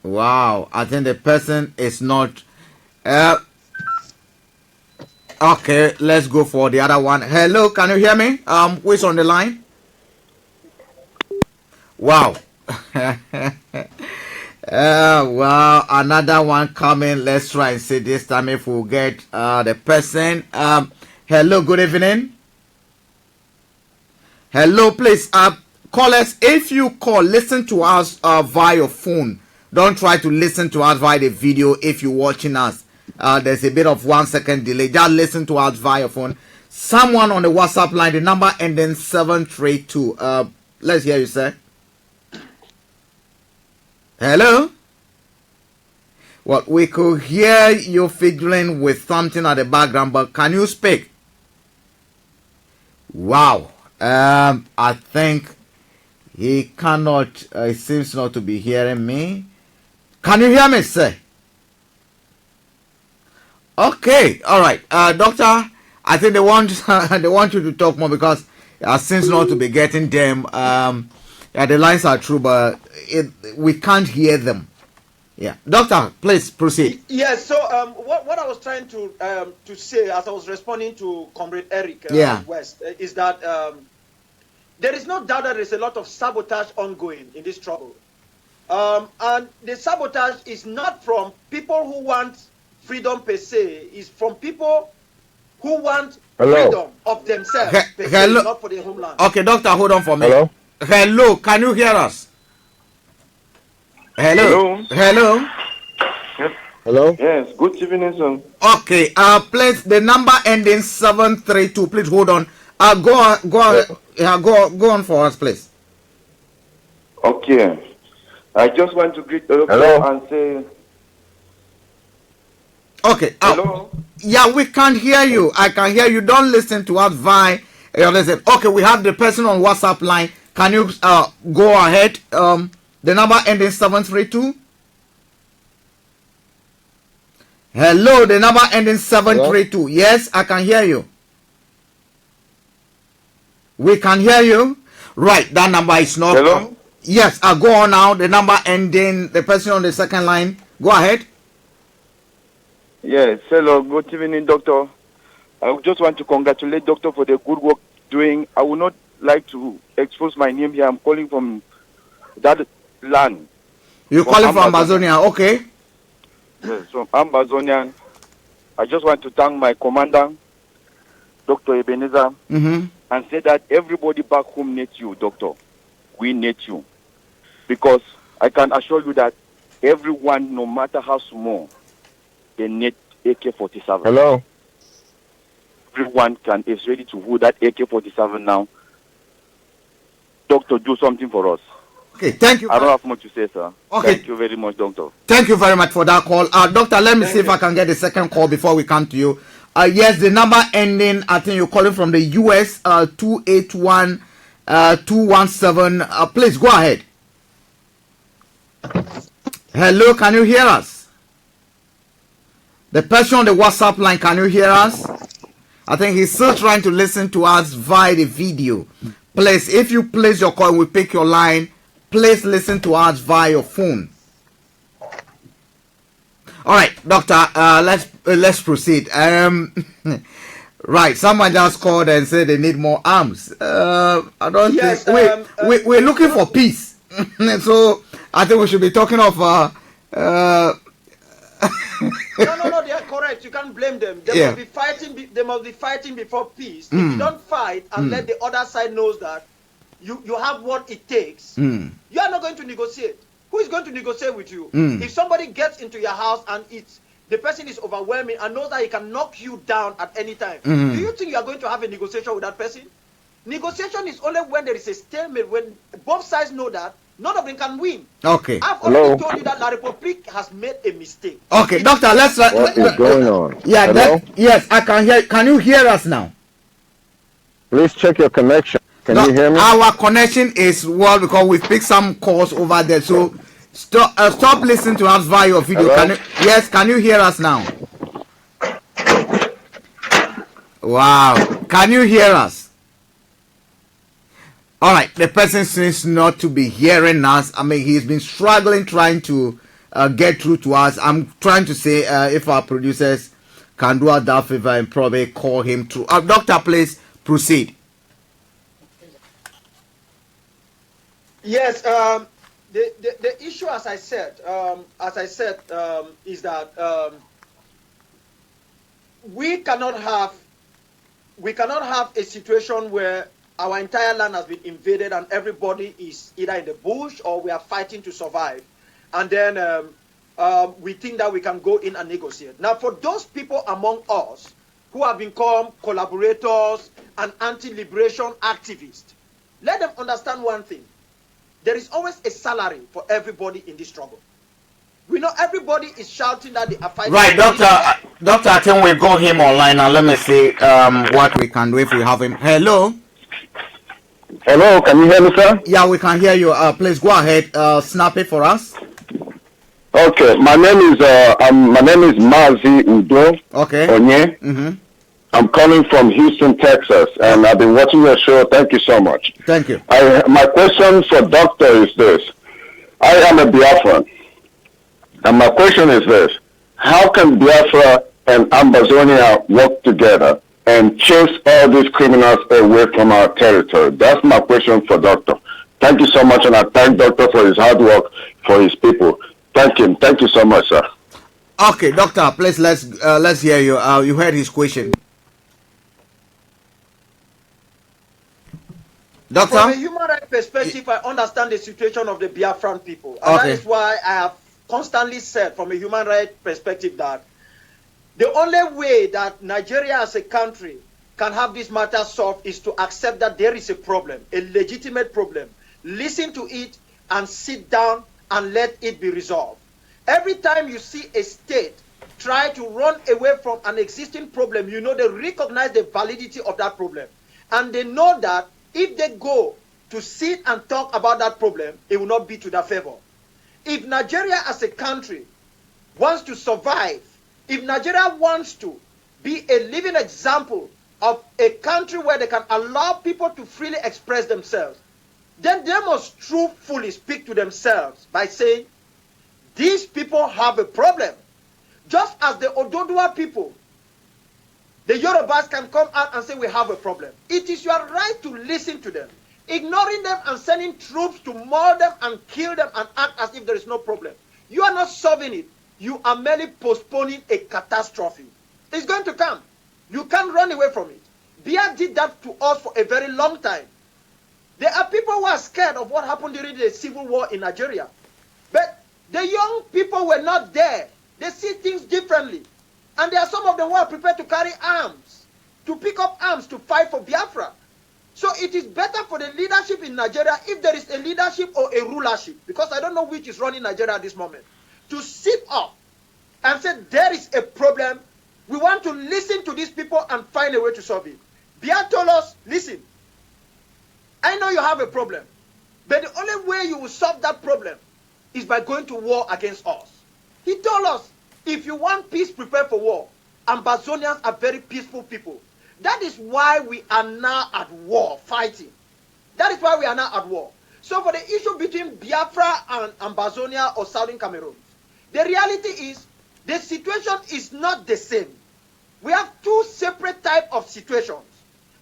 Wow, I think the person is not... okay, let's go for the other one. Hello, can you hear me? Who's on the line? Wow. Wow, another one coming. Let's try and see this time if we'll get the person. Hello, good evening. Hello, please, callers, if you call, listen to us via your phone. Don't try to listen to us via the video if you're watching us. There's a bit of 1 second delay. Just listen to us via your phone. Someone on the WhatsApp line, the number ending 732. Let's hear you, sir. Hello? Well, we could hear you fiddling with something at the background, but can you speak? Wow. I think he cannot, he seems not to be hearing me. Can you hear me, sir? Okay, all right. Doctor, I think they want they want you to talk more because it seems not to be getting them. Yeah, the lines are true, but we can't hear them. Yeah, doctor, please proceed. Yes. So, what I was trying to say as I was responding to Comrade Eric West is that there is no doubt that there is a lot of sabotage ongoing in this struggle, and the sabotage is not from people who want freedom per se; it's from people who want freedom of themselves per se, not for their homeland. Okay, doctor, hold on for me. Hello? Hello, can you hear us? Hello? Hello? Yes. Hello? Yes, good evening, sir. Okay, please, the number ending 732, please hold on. Go on for us, please. Okay. I just want to greet the doctor and say... Okay. Hello? Yeah, we can't hear you. I can hear you. Don't listen to us via... listen. Okay, we have the person on WhatsApp line. Can you go ahead? The number ending 732. Hello, the number ending 732. Hello? Yes, I can hear you. We can hear you. Right, that number is not. Hello? Yes, I'll go on now. The number ending, the person on the second line. Go ahead. Yes, hello, good evening, doctor. I just want to congratulate doctor for the good work doing. I would not like to expose my name here. I'm calling from that land. You're calling from Amazonia, okay? Yes, from Amazonia. I just want to thank my commander, Dr. Ebenezer, and say that everybody back home needs you, doctor. We need you. Because I can assure you that everyone, no matter how small, they need AK-47. Hello? Everyone is ready to hold that AK-47 now. Doctor, do something for us. Okay, thank you. I don't have much to say, sir. Okay. Thank you very much, doctor. Thank you very much for that call. Doctor, let me see if I can get the second call before we come to you. Yes, the number ending, I think you're calling from the US, 281-217. Please, go ahead. Hello, can you hear us? The person on the WhatsApp line, can you hear us? I think he's still trying to listen to us via the video. Please, if you place your call, we pick your line. Please listen to us via your phone. All right, doctor. Let's proceed. Right, someone just called and said they need more arms. I don't think we're looking for peace. So I think we should be talking of No, they are correct. You can't blame them. They must be fighting. They must be fighting before peace. If you don't fight and let the other side knows that you have what it takes, you are not going to negotiate. Who is going to negotiate with you? If somebody gets into your house and the person is overwhelming and knows that he can knock you down at any time, do you think you are going to have a negotiation with that person? Negotiation is only when there is a stalemate, when both sides know that none of them can win. Okay. I've already told you that La Republique has made a mistake. Okay, doctor, let's... What is going on? Yeah, Hello? Yes, I can hear. Can you hear us now? Please check your connection. Can you hear me? Our connection is well because we picked some calls over there. So stop listening to us via your video. Hello? Can you hear us now? Wow. Can you hear us? All right. The person seems not to be hearing us. I mean, he's been struggling trying to get through to us. I'm trying to say if our producers can do us that favor and probably call him through. Doctor, please proceed. Yes, the issue, as I said, is that we cannot have a situation where our entire land has been invaded and everybody is either in the bush or we are fighting to survive, and then we think that we can go in and negotiate. Now, for those people among us who have become collaborators and anti-liberation activists, let them understand one thing. There is always a salary for everybody in this struggle. We know everybody is shouting that they are fighting. Right, Doctor, I think we got him online and let me see what we can do if we have him. Hello? Hello, can you hear me, sir? Yeah, we can hear you. Please go ahead, snap it for us. Okay, my name is Mazi Udo. Okay. Onye. I'm calling from Houston, Texas, and I've been watching your show. Thank you so much. Thank you. My question for Doctor is this. I am a Biafran, and my question is this. How can Biafra and Ambazonia work together and chase all these criminals away from our territory? That's my question for Doctor. Thank you so much, and I thank Doctor for his hard work for his people. Thank him. Thank you so much, sir. Okay, Doctor, please let's hear you. You heard his question. Doctor? From a human rights perspective, I understand the situation of the Biafran people. And that is why I have constantly said from a human rights perspective that the only way that Nigeria as a country can have this matter solved is to accept that there is a problem, a legitimate problem. Listen to it and sit down and let it be resolved. Every time you see a state try to run away from an existing problem, you know they recognize the validity of that problem. And they know that if they go to sit and talk about that problem, it will not be to their favor. If Nigeria as a country wants to survive, if Nigeria wants to be a living example of a country where they can allow people to freely express themselves, then they must truthfully speak to themselves by saying, these people have a problem. Just as the Ododua people, the Yorubas can come out and say we have a problem. It is your right to listen to them. Ignoring them and sending troops to maul them and kill them and act as if there is no problem. You are not solving it. You are merely postponing a catastrophe. It's going to come. You can't run away from it. Bia did that to us for a very long time. There are people who are scared of what happened during the civil war in Nigeria. But the young people were not there. They see things differently. And there are some of them who are prepared to carry arms, to pick up arms to fight for Biafra. So it is better for the leadership in Nigeria, if there is a leadership or a rulership, because I don't know which is running Nigeria at this moment, to sit up and say there is a problem. We want to listen to these people and find a way to solve it. Bia told us, listen, I know you have a problem, but the only way you will solve that problem is by going to war against us. He told us, if you want peace, prepare for war. Ambazonians are very peaceful people. That is why we are now at war, fighting. That is why we are now at war. So for the issue between Biafra and Ambazonia or Southern Cameroon, the reality is the situation is not the same. We have two separate types of situations.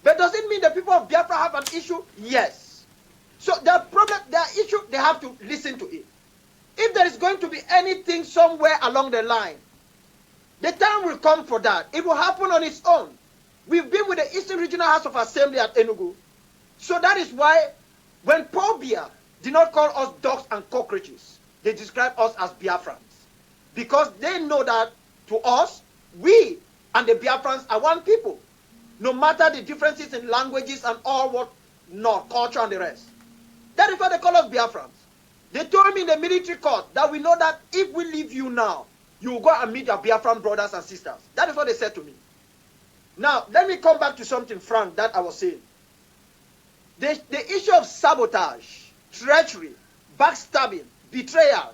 But does it mean the people of Biafra have an issue? Yes. So the problem, the issue, they have to listen to it. If there is going to be anything somewhere along the line, the time will come for that. It will happen on its own. We've been with the Eastern Regional House of Assembly at Enugu. So that is why when Paul Biya did not call us dogs and cockroaches, they describe us as Biafrans. Because they know that to us, we and the Biafrans are one people. No matter the differences in languages and all what, not culture and the rest. That is why they call us Biafrans. They told me in the military court that we know that if we leave you now, you will go and meet your Biafran brothers and sisters. That is what they said to me. Now, let me come back to something, Frank, that I was saying. The issue of sabotage, treachery, backstabbing, betrayal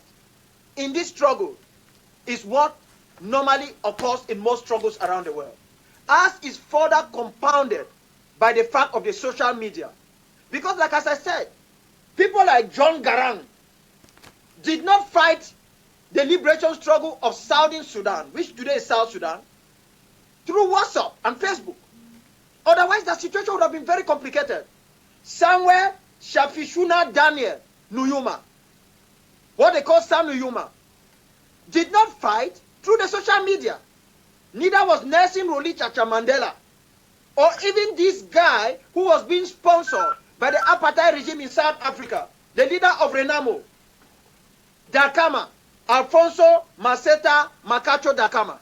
in this struggle is what normally occurs in most struggles around the world. Ours is further compounded by the fact of the social media. Because like as I said, people like John Garang did not fight the liberation struggle of Southern Sudan, which today is South Sudan, through WhatsApp and Facebook. Otherwise, the situation would have been very complicated. Somewhere, Shafishuna Daniel Nuyuma, what they call Sam Nuyuma, did not fight through the social media. Neither was Nelson Roli Chacha Mandela, or even this guy who was being sponsored by the apartheid regime in South Africa, the leader of Renamo, Dakama, Alfonso Maseta Makacho Dakama.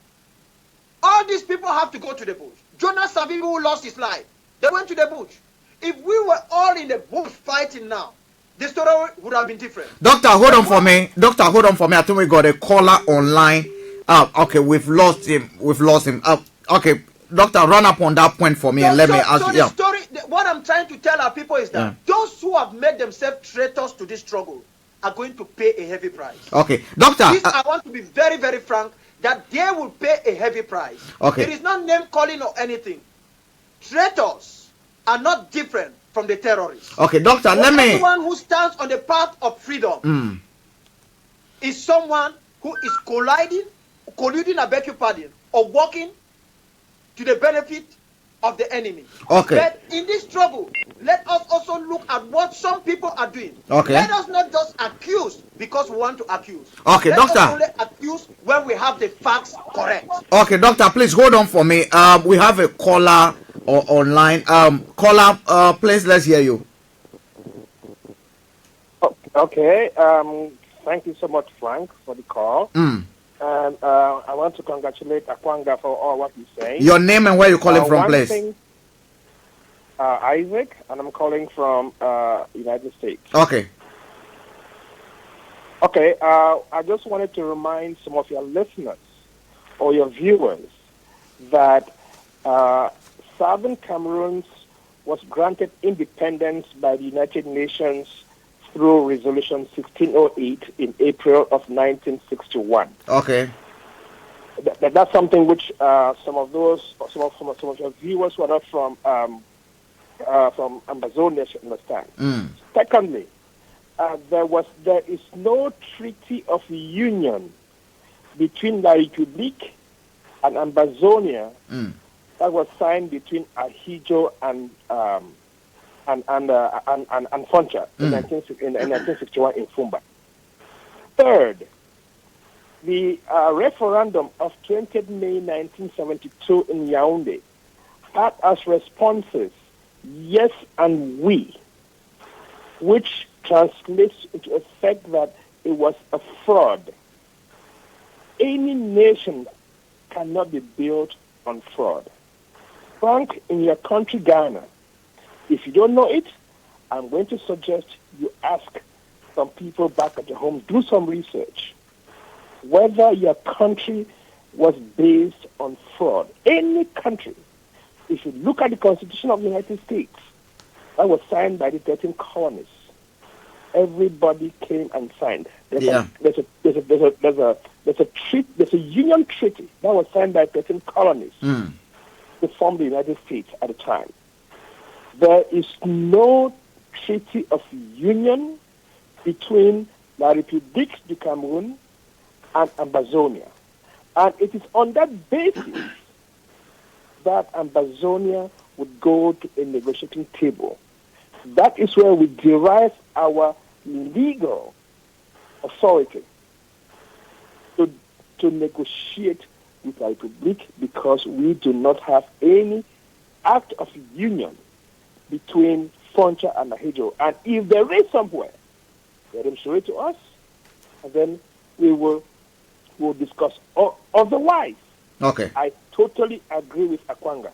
All these people have to go to the bush. Jonas Savimbi, who lost his life, they went to the bush. If we were all in the bush fighting now, the story would have been different. Doctor, hold on for me. Doctor, hold on for me. I think we got a caller online. Okay, we've lost him. Okay, Doctor, run up on that point for me and let me ask you. The story, what I'm trying to tell our people is that those who have made themselves traitors to this struggle are going to pay a heavy price. Okay, Doctor. I want to be very, very frank that they will pay a heavy price. Okay. It is not name calling or anything. Traitors are not different from the terrorists. Okay, Doctor, let me. Anyone who stands on the path of freedom is someone who is colluding, I beg your pardon, or working to the benefit of the enemy. Okay. But in this struggle, let us also look at what some people are doing. Okay. Let us not just accuse because we want to accuse. Okay, let Doctor. us only accuse when we have the facts correct. Okay, Doctor, please hold on for me. We have a caller online. Caller, please, let's hear you. Okay. Thank you so much, Frank, for the call. And I want to congratulate Akwanga for all what he's saying. Your name and where you're calling from, please. Isaac, and I'm calling from United States. Okay. Okay, I just wanted to remind some of your listeners or your viewers that Southern Cameroon was granted independence by the United Nations through Resolution 1608 in April of 1961. Okay. That's something which some of your viewers who are not from Amazonia should understand. Secondly, there is no treaty of union between La République and Amazonia that was signed between Ahijo and Foncha in 1961 in Fumba. Third, the referendum of 20th May 1972 in Yaoundé had as responses yes and we, which translates into effect that it was a fraud. Any nation cannot be built on fraud. Frank, in your country, Ghana, if you don't know it, I'm going to suggest you ask some people back at your home, do some research, whether your country was based on fraud. Any country, if you look at the Constitution of the United States, that was signed by the 13 colonies. Everybody came and signed. There's a union treaty that was signed by 13 colonies to form the United States at the time. There is no treaty of union between La République du Cameroun and Amazonia. And it is on that basis that Amazonia would go to a negotiating table That is where we derive our legal authority to negotiate with the Republic, because we do not have any act of union between Foncha and Nahijo. And if there is somewhere, let them show it to us, and then we'll discuss. Otherwise, okay, I totally agree with Akwanga.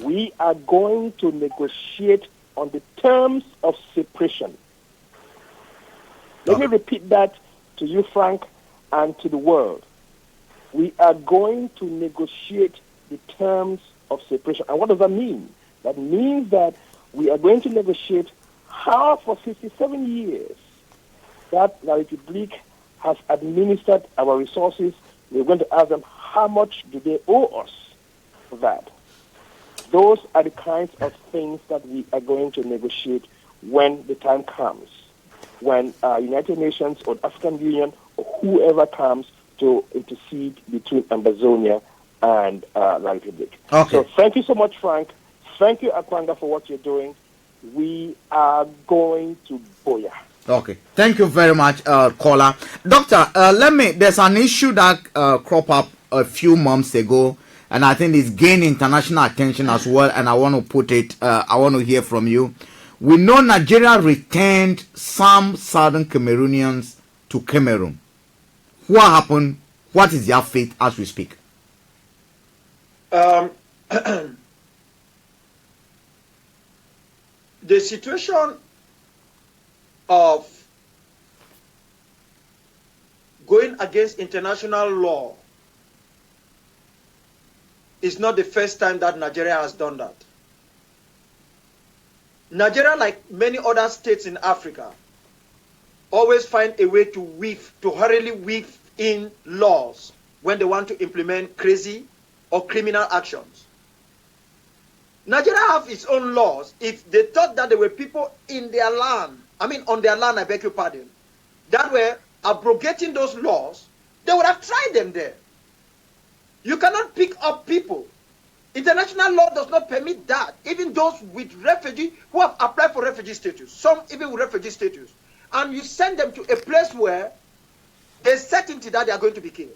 We are going to negotiate on the terms of separation. Let me repeat that to you, Frank, and to the world. We are going to negotiate the terms of separation. And what does that mean? That means that we are going to negotiate how for 57 years that La République has administered our resources. We're going to ask them how much do they owe us for that. Those are the kinds of things that we are going to negotiate when the time comes, when United Nations or African Union or whoever comes to intercede between Ambazonia and La République. Okay. So thank you so much, Frank. Thank you, Akwanga, for what you're doing. We are going to Boya. Okay. Thank you very much, caller. Doctor, there's an issue that cropped up a few months ago, and I think it's gained international attention as well, and I want to put it, I want to hear from you. We know Nigeria returned some southern Cameroonians to Cameroon. What happened? What is their fate as we speak? The situation of going against international law is not the first time that Nigeria has done that. Nigeria, like many other states in Africa, always find a way to hurriedly weave in laws when they want to implement crazy or criminal actions. Nigeria have its own laws. If they thought that there were people in their land, on their land, I beg your pardon, that were abrogating those laws, they would have tried them there. You cannot pick up people. International law does not permit that. Even those with refugee who have applied for refugee status, some even with refugee status, and you send them to a place where there's certainty that they are going to be killed.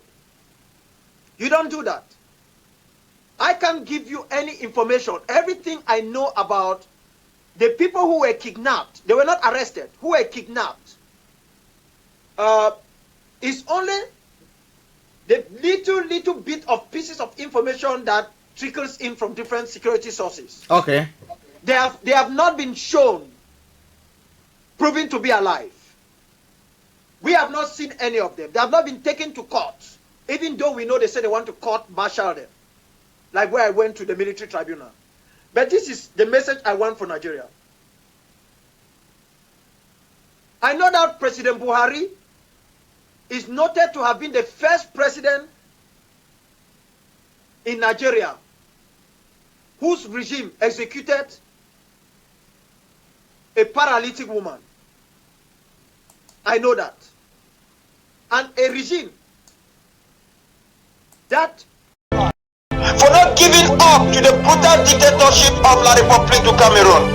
You don't do that. I can't give you any information. Everything I know about the people who were kidnapped, they were not arrested, who were kidnapped, is only the little bit of pieces of information that trickles in from different security sources. Okay. They have not been shown, proven to be alive. We have not seen any of them. They have not been taken to court, even though we know they say they want to court-martial them, like where I went to the military tribunal. But this is the message I want for Nigeria. I know that President Buhari is noted to have been the first president in Nigeria whose regime executed a paralytic woman. I know that. And a regime that for not giving up to the brutal dictatorship of La République du Cameroon,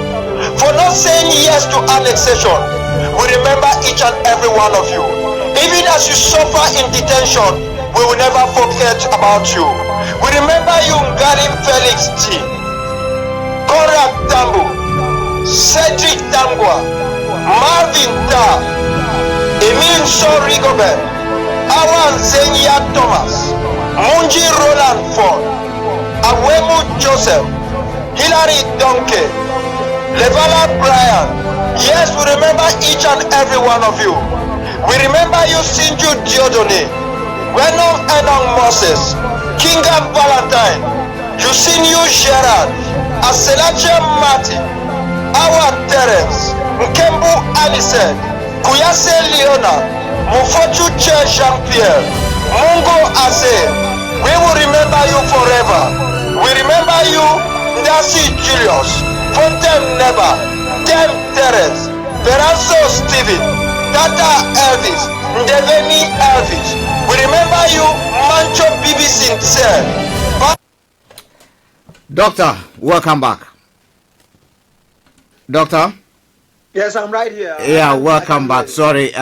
for not saying yes to annexation. We remember each and every one of you. Even as you suffer in detention, we will never forget about you. We remember you, Ngari Felix T, Konrad Tambo, Cedric Tangwa, Marvin Ta, Emile Rigobert, Awan Zenya Thomas, Munji Roland Ford, Awemu Joseph, Hilary Donkey, Levala Brian. Yes, we remember each and every one of you. We remember you, Sinju Diodone, Wenom Enong Moses, Kinga Valentine, Yusinyu Gerard, Aselache Mati, Awa Terence, Nkembu Anised, Kuyase Leona, Mufochu Che Jean-Pierre, Mungo Ase. We will remember you forever. We remember you, Ndasi Julius, Fontem Neba, Dem Terence, Peranso Steven, Tata Elvis, Ndeveni Elvis. We remember you, Mancho Bibi Sincere. Doctor, welcome back. Doctor? Yes, I'm right here. Yeah, welcome back. Sorry,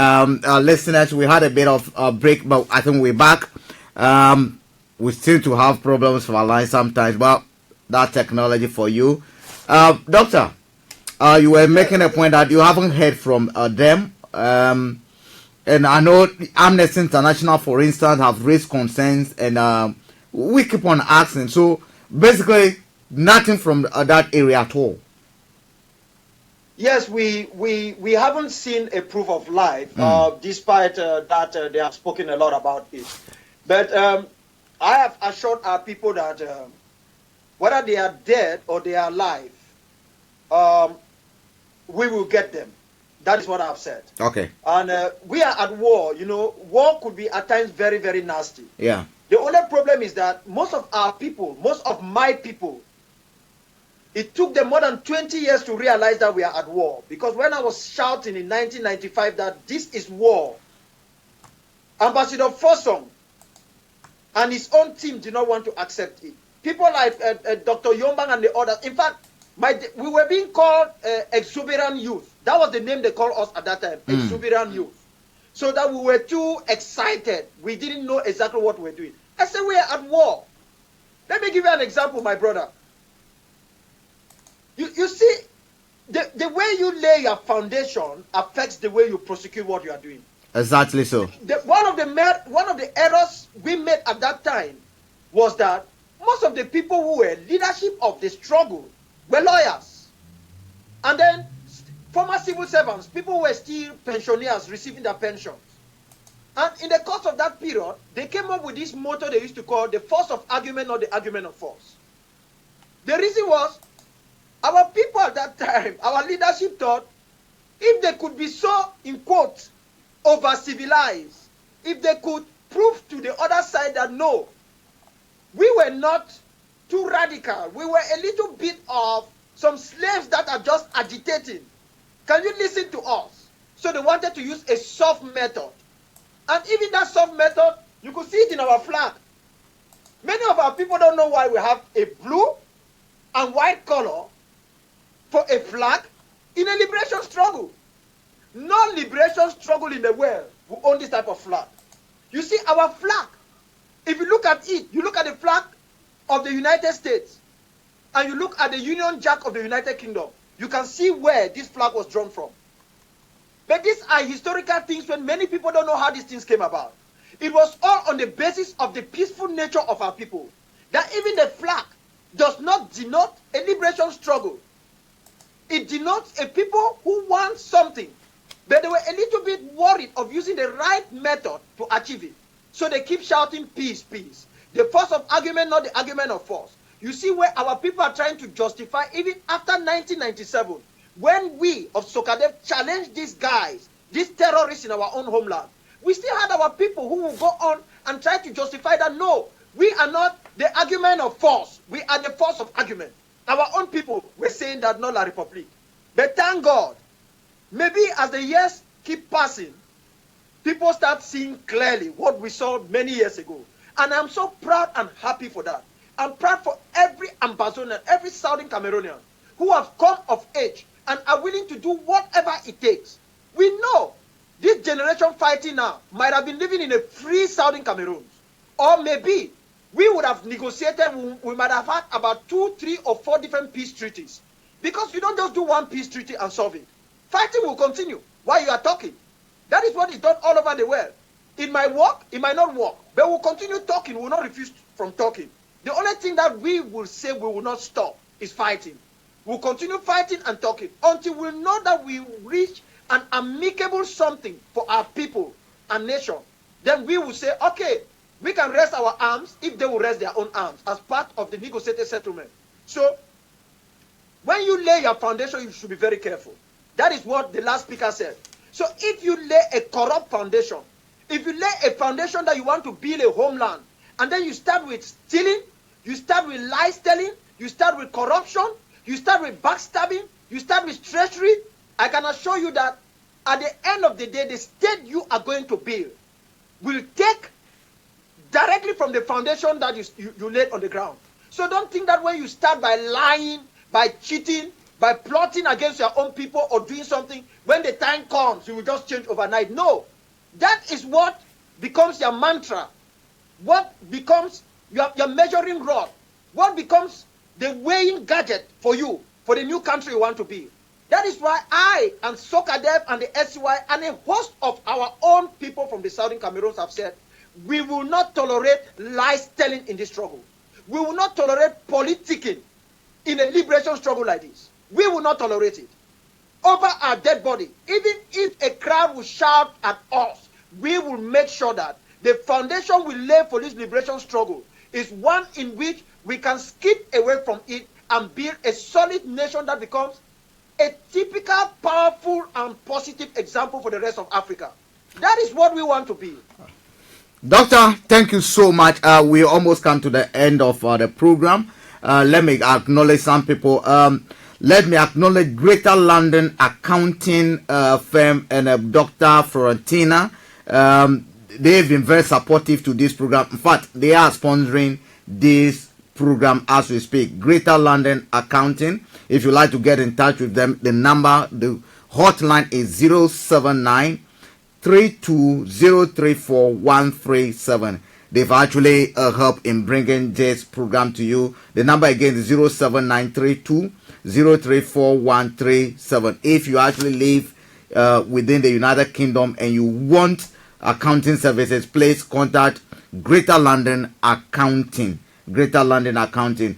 listeners, we had a bit of a break, but I think we're back. We seem to have problems with our line sometimes, but that technology for you. Doctor, you were making a point that you haven't heard from them. And I know Amnesty International, for instance, have raised concerns, and we keep on asking. So basically, nothing from that area at all. Yes, we haven't seen a proof of life, despite that they have spoken a lot about it. But I have assured our people that whether they are dead or they are alive, we will get them. That is what I've said. Okay. And we are at war. You know, war could be at times very, very nasty. Yeah. The only problem is that most of our people, most of my people, it took them more than 20 years to realize that we are at war. Because when I was shouting in 1995 that this is war, Ambassador Fossong and his own team did not want to accept it. People like Dr. Yombang and the others. In fact, we were being called exuberant youth. That was the name they called us at that time, exuberant youth. So that we were too excited. We didn't know exactly what we were doing. I said we are at war. Let me give you an example, my brother. You see, the way you lay your foundation affects the way you prosecute what you are doing. Exactly so. One of the errors we made at that time was that most of the people who were leadership of the struggle were lawyers. And then former civil servants, people who were still pensioners receiving their pensions. And in the course of that period, they came up with this motto they used to call the force of argument, not the argument of force. The reason was, our people at that time, our leadership thought, if they could be so, in quotes, over-civilized, if they could prove to the other side that no, we were not too radical, we were a little bit of some slaves that are just agitating. Can you listen to us? So they wanted to use a soft method. And even that soft method, you could see it in our flag. Many of our people don't know why we have a blue and white color for a flag in a liberation struggle. No liberation struggle in the world will own this type of flag. You see, our flag, if you look at it, you look at the flag of the United States, and you look at the Union Jack of the United Kingdom, you can see where this flag was drawn from. But these are historical things when many people don't know how these things came about. It was all on the basis of the peaceful nature of our people. That even the flag does not denote a liberation struggle. It denotes a people who want something, but they were a little bit worried of using the right method to achieve it. So they keep shouting peace, peace. The force of argument, not the argument of force. You see where our people are trying to justify, even after 1997, when we of Sokadev challenged these guys, these terrorists in our own homeland, we still had our people who will go on and try to justify that no, we are not the argument of force, we are the force of argument. Our own people were saying that, not La Republique. But thank God, maybe as the years keep passing, people start seeing clearly what we saw many years ago. And I'm so proud and happy for that. I'm proud for every Ambazonian, every Southern Cameroonian who have come of age and are willing to do whatever it takes. We know this generation fighting now might have been living in a free Southern Cameroon. Or maybe we would have negotiated, we might have had about 2, 3, or 4 different peace treaties. Because you don't just do one peace treaty and solve it. Fighting will continue while you are talking. That is what is done all over the world. It might work, it might not work, but we'll continue talking, we will not refuse from talking. The only thing that we will say we will not stop is fighting. We'll continue fighting and talking until we know that we reach an amicable something for our people and nation. Then we will say, okay, we can rest our arms if they will rest their own arms as part of the negotiated settlement. So, when you lay your foundation, you should be very careful. That is what the last speaker said. So, if you lay a corrupt foundation, if you lay a foundation that you want to build a homeland, and then you start with stealing, you start with lies telling, you start with corruption, you start with backstabbing, you start with treachery, I can assure you that at the end of the day, the state you are going to build will take directly from the foundation that you laid on the ground. So don't think that when you start by lying, by cheating, by plotting against your own people or doing something. When the time comes, you will just change overnight. No, that is what becomes your mantra. What becomes your measuring rod? What becomes the weighing gadget for you, for the new country you want to be? That is why I and Sokadev and the SCY and a host of our own people from the Southern Cameroons have said, we will not tolerate lies telling in this struggle. We will not tolerate politicking in a liberation struggle like this. We will not tolerate it. Over our dead body, even if a crowd will shout at us, we will make sure that the foundation we lay for this liberation struggle is one in which we can skip away from it and build a solid nation that becomes a typical, powerful, and positive example for the rest of Africa. That is what we want to be. Doctor, thank you so much. We almost come to the end of the program. Let me acknowledge some people. Let me acknowledge Greater London Accounting Firm and Dr. Florentina. They've been very supportive to this program. In fact, they are sponsoring this program as we speak. Greater London Accounting. If you'd like to get in touch with them, the hotline is 079-32034-137. They've actually helped in bringing this program to you. The number again is 079-32034-137. If you actually live within the United Kingdom and you want accounting services, please contact Greater London Accounting. Greater London Accounting.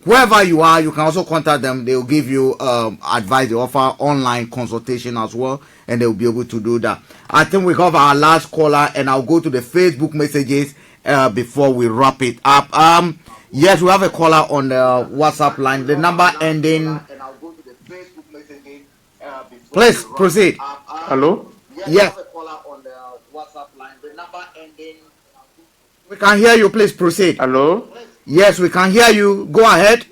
Wherever you are, you can also contact them. They will give you advice. They offer online consultation as well, and they will be able to do that. I think we have our last caller, and I'll go to the Facebook messages before we wrap it up. Yes, we have a caller on the WhatsApp line. The number ending. Please proceed. Hello? Yes. We can hear you. Please proceed. Hello? Yes, we can hear you. Go ahead.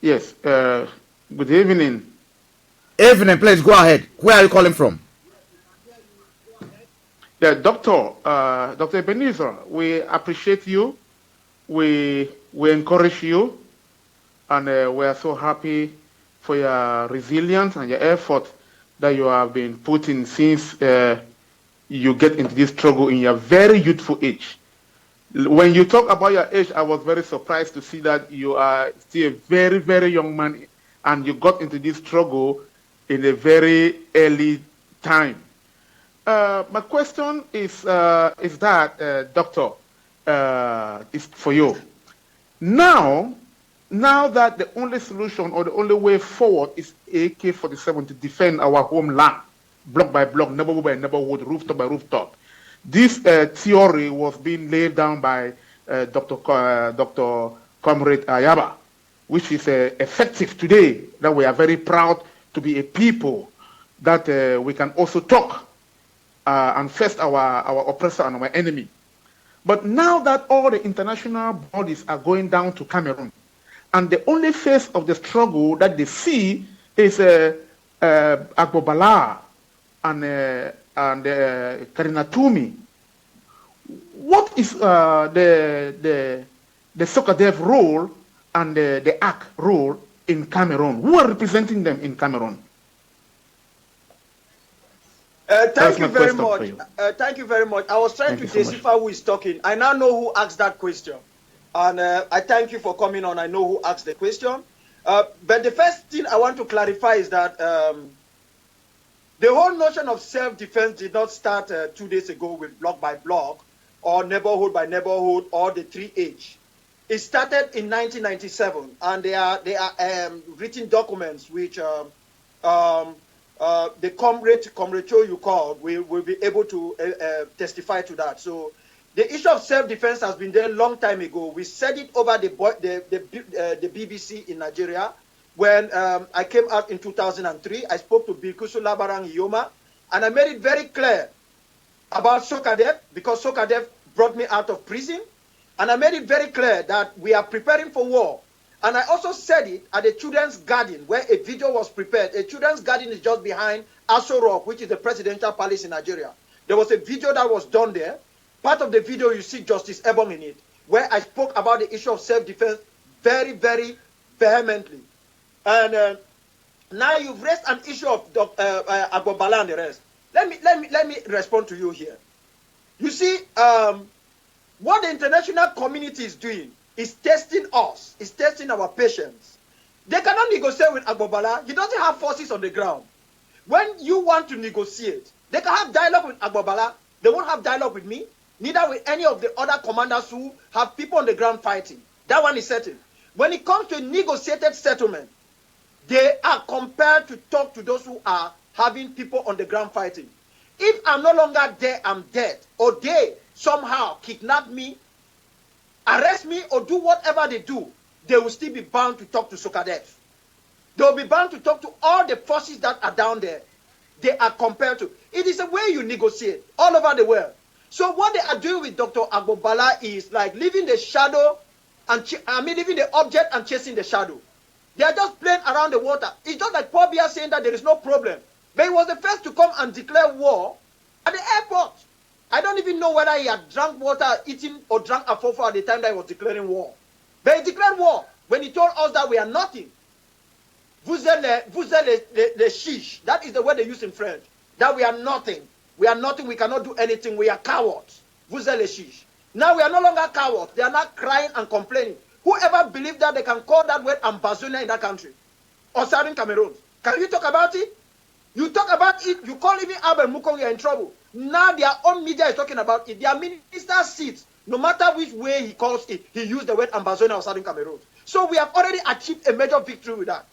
Yes. Good evening. Evening, please go ahead. Where are you calling from? Yeah, Dr. Ebenezer, we appreciate you. We encourage you. And we are so happy for your resilience and your effort that you have been putting since you get into this struggle in your very youthful age. When you talk about your age, I was very surprised to see that you are still a very, very young man and you got into this struggle in a very early time. My question is that, Doctor, is for you. Now that the only solution or the only way forward is AK-47 to defend our homeland, block by block, neighborhood by neighborhood, rooftop by rooftop. This theory was being laid down by Dr. Comrade Ayaba, which is effective today, that we are very proud to be a people that we can also talk and face our oppressor and our enemy. But now that all the international bodies are going down to Cameroon, and the only face of the struggle that they see is Agbobala and Karina Toumi. What is the Sokadev role and the ACK role in Cameroon? Who are representing them in Cameroon? Thank you very much. Thank you very much. I was trying to decipher who is talking. I now know who asked that question. And I thank you for coming on. I know who asked the question. But the first thing I want to clarify is that the whole notion of self-defense did not start 2 days ago with block by block or neighborhood by neighborhood or the 3H. It started in 1997, and they are written documents which the comrade Cho you called will be able to testify to that. So the issue of self-defense has been there a long time ago. We said it over the BBC in Nigeria. When I came out in 2003, I spoke to Bilkusu Labarang Iyoma, and I made it very clear about Sokadev, because Sokadev brought me out of prison, and I made it very clear that we are preparing for war. And I also said it at the Children's Garden, where a video was prepared. A Children's Garden is just behind Aso Rock, which is the presidential palace in Nigeria. There was a video that was done there. Part of the video, you see Justice Ebong in it, where I spoke about the issue of self-defense very, very vehemently. And Now you've raised an issue of Agbobala and the rest. Let me respond to you here. You see, what the international community is doing is testing us, is testing our patience. They cannot negotiate with Agbobala. He doesn't have forces on the ground. When you want to negotiate, they can have dialogue with Agbobala. They won't have dialogue with me, neither with any of the other commanders who have people on the ground fighting. That one is certain. When it comes to negotiated settlement, they are compelled to talk to those who are having people on the ground fighting. If I'm no longer there, I'm dead. Or they somehow kidnap me, arrest me, or do whatever they do, they will still be bound to talk to Sokadev. They will be bound to talk to all the forces that are down there. They are compelled to. It is a way you negotiate all over the world. So what they are doing with Dr. Agbobala is like leaving the shadow, and leaving the object and chasing the shadow. They are just playing around the water. It's just like Paul Biya saying that there is no problem. But he was the first to come and declare war at the airport. I don't even know whether he had drank water, eaten, or drank afofo at the time that he was declaring war. But he declared war when he told us that we are nothing. Vous êtes les chiches. That is the word they use in French. That we are nothing. We are nothing. We cannot do anything. We are cowards. Vous êtes les chiches. Now we are no longer cowards. They are not crying and complaining. Whoever believes that they can call that word Ambazonia in that country or Southern Cameroon, can you talk about it? You talk about it, you call even Abel Mukong, you're in trouble. Now their own media is talking about it. Their minister sits, no matter which way he calls it, he used the word Ambazonia or Southern Cameroon. So we have already achieved a major victory with that.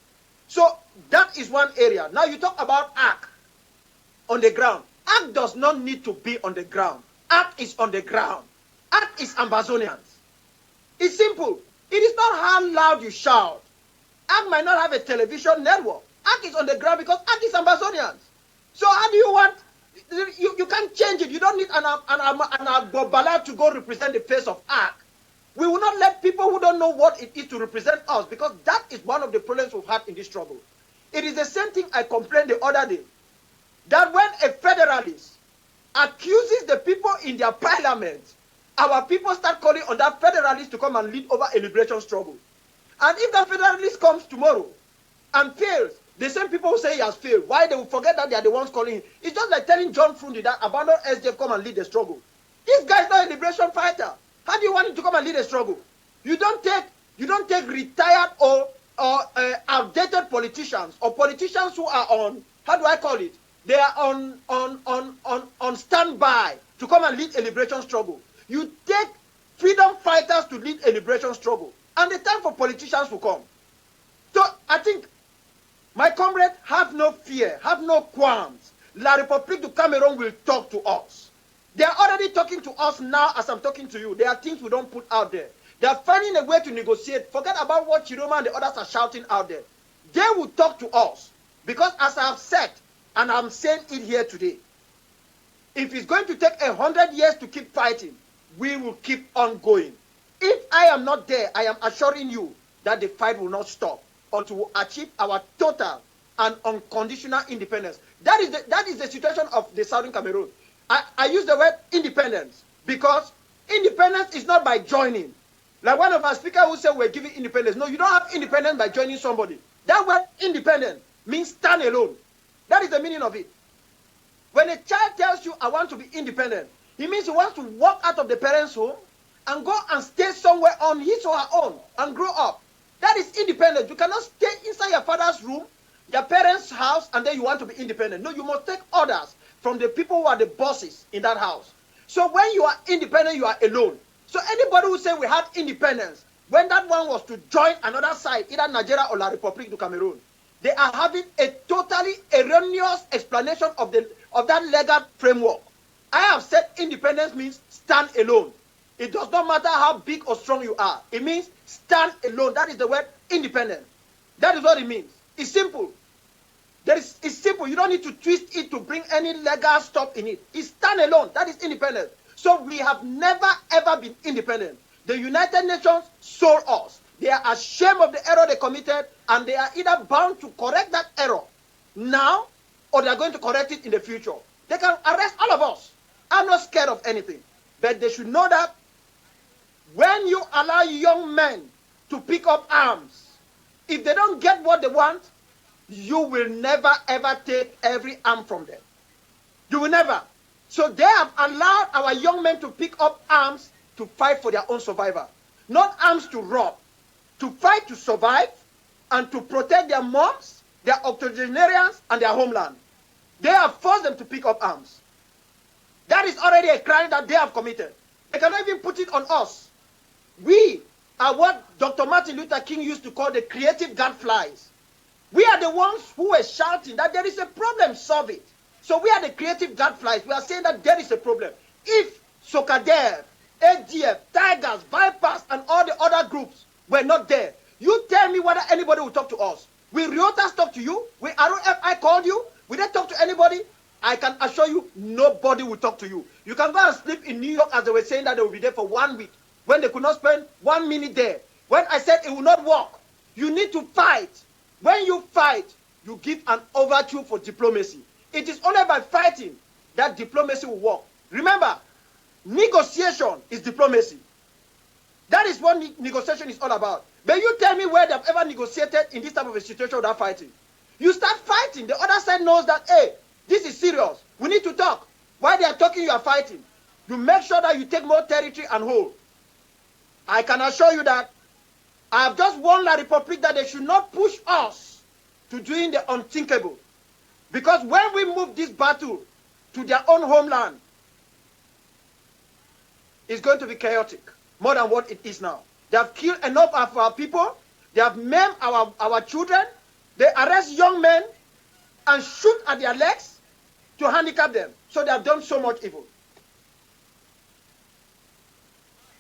So that is one area. Now you talk about ARC on the ground. ARC does not need to be on the ground. ARC is on the ground. ARC is Ambazonians. It's simple. It is not how loud you shout. ARC might not have a television network. ARC is on the ground because ARC is Ambazonians. So how do you want, you can't change it. You don't need an Agbobala to go represent the face of ARC. We will not let people who don't know what it is to represent us, because that is one of the problems we've had in this struggle. It is the same thing I complained the other day, that when a federalist accuses the people in their parliament, our people start calling on that federalist to come and lead over a liberation struggle. And if that federalist comes tomorrow and fails, the same people who say he has failed, why they will forget that they are the ones calling him? It's just like telling John Frundi that abandon SDF, come and lead the struggle. This guy is not a liberation fighter. How do you want him to come and lead a struggle? You don't take retired or outdated politicians or politicians who are on, how do I call it? They are on standby to come and lead a liberation struggle. You take freedom fighters to lead a liberation struggle, and the time for politicians will come. So I think, my comrade, have no fear, have no qualms. La République du Cameroon will talk to us. They are already talking to us now as I'm talking to you. There are things we don't put out there. They are finding a way to negotiate. Forget about what Chiroma and the others are shouting out there. They will talk to us. Because as I have said, and I'm saying it here today, if it's going to take 100 years to keep fighting, we will keep on going. If I am not there, I am assuring you that the fight will not stop until we achieve our total and unconditional independence. That is the situation of the Southern Cameroon. I use the word independence because independence is not by joining. Like one of our speakers who said we're giving independence. No, you don't have independence by joining somebody. That word independent means stand alone. That is the meaning of it. When a child tells you, I want to be independent, it means he wants to walk out of the parents' home and go and stay somewhere on his or her own and grow up. That is independent. You cannot stay inside your father's room, your parents' house, and then you want to be independent. No, you must take orders from the people who are the bosses in that house. So when you are independent, you are alone. So anybody who say we have independence, when that one was to join another side, either Nigeria or La République du Cameroon, they are having a totally erroneous explanation of that legal framework. I have said independence means stand alone. It does not matter how big or strong you are. It means stand alone. That is the word independent. That is what it means. It's simple. It's simple. You don't need to twist it to bring any legal stuff in it. It's stand alone. That is independent. So we have never ever been independent. The United Nations sold us. They are ashamed of the error they committed, and they are either bound to correct that error now, or they are going to correct it in the future. They can arrest all of us. I'm not scared of anything. But they should know that when you allow young men to pick up arms, if they don't get what they want, you will never ever take every arm from them. You will never. So they have allowed our young men to pick up arms to fight for their own survival. Not arms to rob, to fight to survive and to protect their moms, their octogenarians, and their homeland. They have forced them to pick up arms. That is already a crime that they have committed. They cannot even put it on us. We are what Dr. Martin Luther King used to call the creative gadflies. We are the ones who were shouting that there is a problem, solve it. So we are the creative gadflies. We are saying that there is a problem. If Sokadev, ADF, Tigers, Vipers, and all the other groups were not there, you tell me whether anybody will talk to us. Will Reuters talk to you? Will RFI call you? Will they talk to anybody? I can assure you, nobody will talk to you. You can go and sleep in New York as they were saying that they will be there for 1 week, when they could not spend 1 minute there. When I said it will not work, you need to fight. When you fight, you give an overture for diplomacy. It is only by fighting that diplomacy will work. Remember, negotiation is diplomacy. That is what negotiation is all about. But you tell me where they have ever negotiated in this type of a situation without fighting. You start fighting. The other side knows that, hey, this is serious. We need to talk. While they are talking, you are fighting. You make sure that you take more territory and hold. I can assure you that I have just warned La Republic that they should not push us to doing the unthinkable. Because when we move this battle to their own homeland, it's going to be chaotic, more than what it is now. They have killed enough of our people. They have maimed our children. They arrest young men and shoot at their legs to handicap them. So they have done so much evil.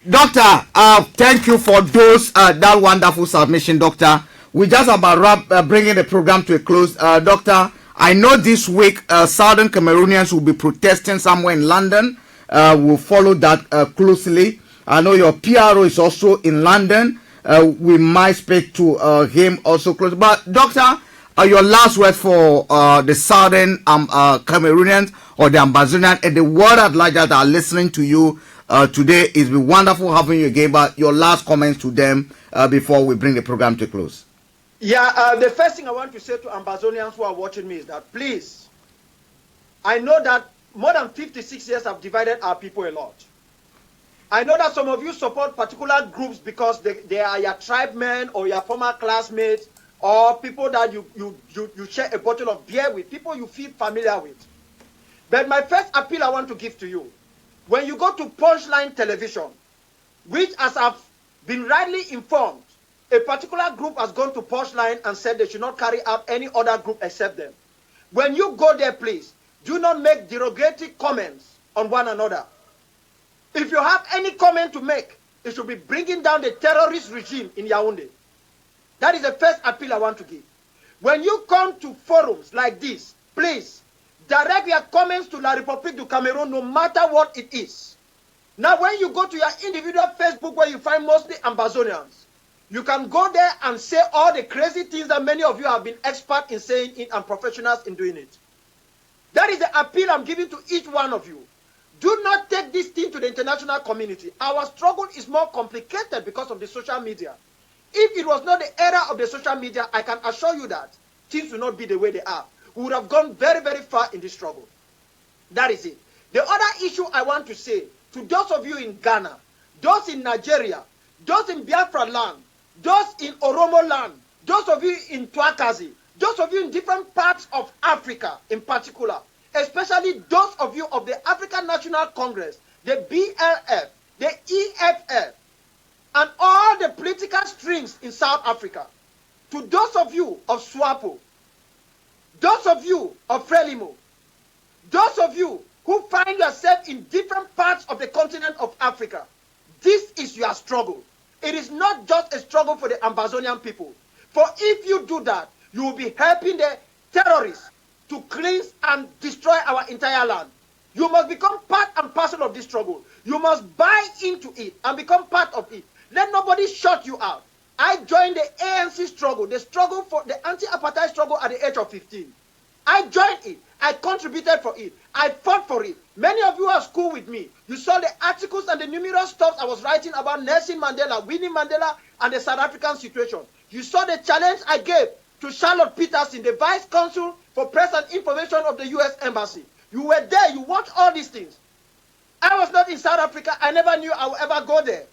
Doctor, thank you for those that wonderful submission, Doctor. We just about bringing the program to a close. Doctor, I know this week Southern Cameroonians will be protesting somewhere in London. We'll follow that closely. I know your PRO is also in London. We might speak to him also close. But Doctor, your last word for the Southern Cameroonians or the Ambazonian and the world at large that are listening to you today. It's been wonderful having you again. But your last comments to them before we bring the program to a close. Yeah, the first thing I want to say to Ambazonians who are watching me is that, please, I know that more than 56 years have divided our people a lot. I know that some of you support particular groups because they are your tribemen or your former classmates or people that you share a bottle of beer with, people you feel familiar with. But my first appeal I want to give to you, when you go to Punchline Television, which, as I've been rightly informed, a particular group has gone to Punchline and said they should not carry out any other group except them. When you go there, please, do not make derogatory comments on one another. If you have any comment to make, it should be bringing down the terrorist regime in Yaoundé. That is the first appeal I want to give. When you come to forums like this, please, direct your comments to La République du Cameroun, no matter what it is. Now, when you go to your individual Facebook where you find mostly Ambazonians, you can go there and say all the crazy things that many of you have been expert in saying it and professionals in doing it. That is the appeal I'm giving to each one of you. Do not take this thing to the international community. Our struggle is more complicated because of the social media. If it was not the era of the social media, I can assure you that things will not be the way they are. We would have gone very, very far in this struggle. That is it. The other issue I want to say to those of you in Ghana, those in Nigeria, those in Biafra land, those in Oromo land, those of you in Twakazi, those of you in different parts of Africa in particular, especially those of you of the African National Congress, the BLF, the EFF, and all the political strings in South Africa, to those of you of SWAPO, those of you of Frelimo, those of you who find yourself in different parts of the continent of Africa, this is your struggle. It is not just a struggle for the Ambazonian people. For if you do that, you will be helping the terrorists to cleanse and destroy our entire land. You must become part and parcel of this struggle. You must buy into it and become part of it. Let nobody shut you out. I joined the ANC struggle, the struggle for the anti-apartheid struggle at the age of 15. I joined it. I contributed for it. I fought for it. Many of you are at school with me. You saw the articles and the numerous stuff I was writing about Nelson Mandela, Winnie Mandela, and the South African situation. You saw the challenge I gave to Charlotte Peterson, the Vice Consul for Press and Information of the U.S. Embassy. You were there. You watched all these things. I was not in South Africa. I never knew I would ever go there.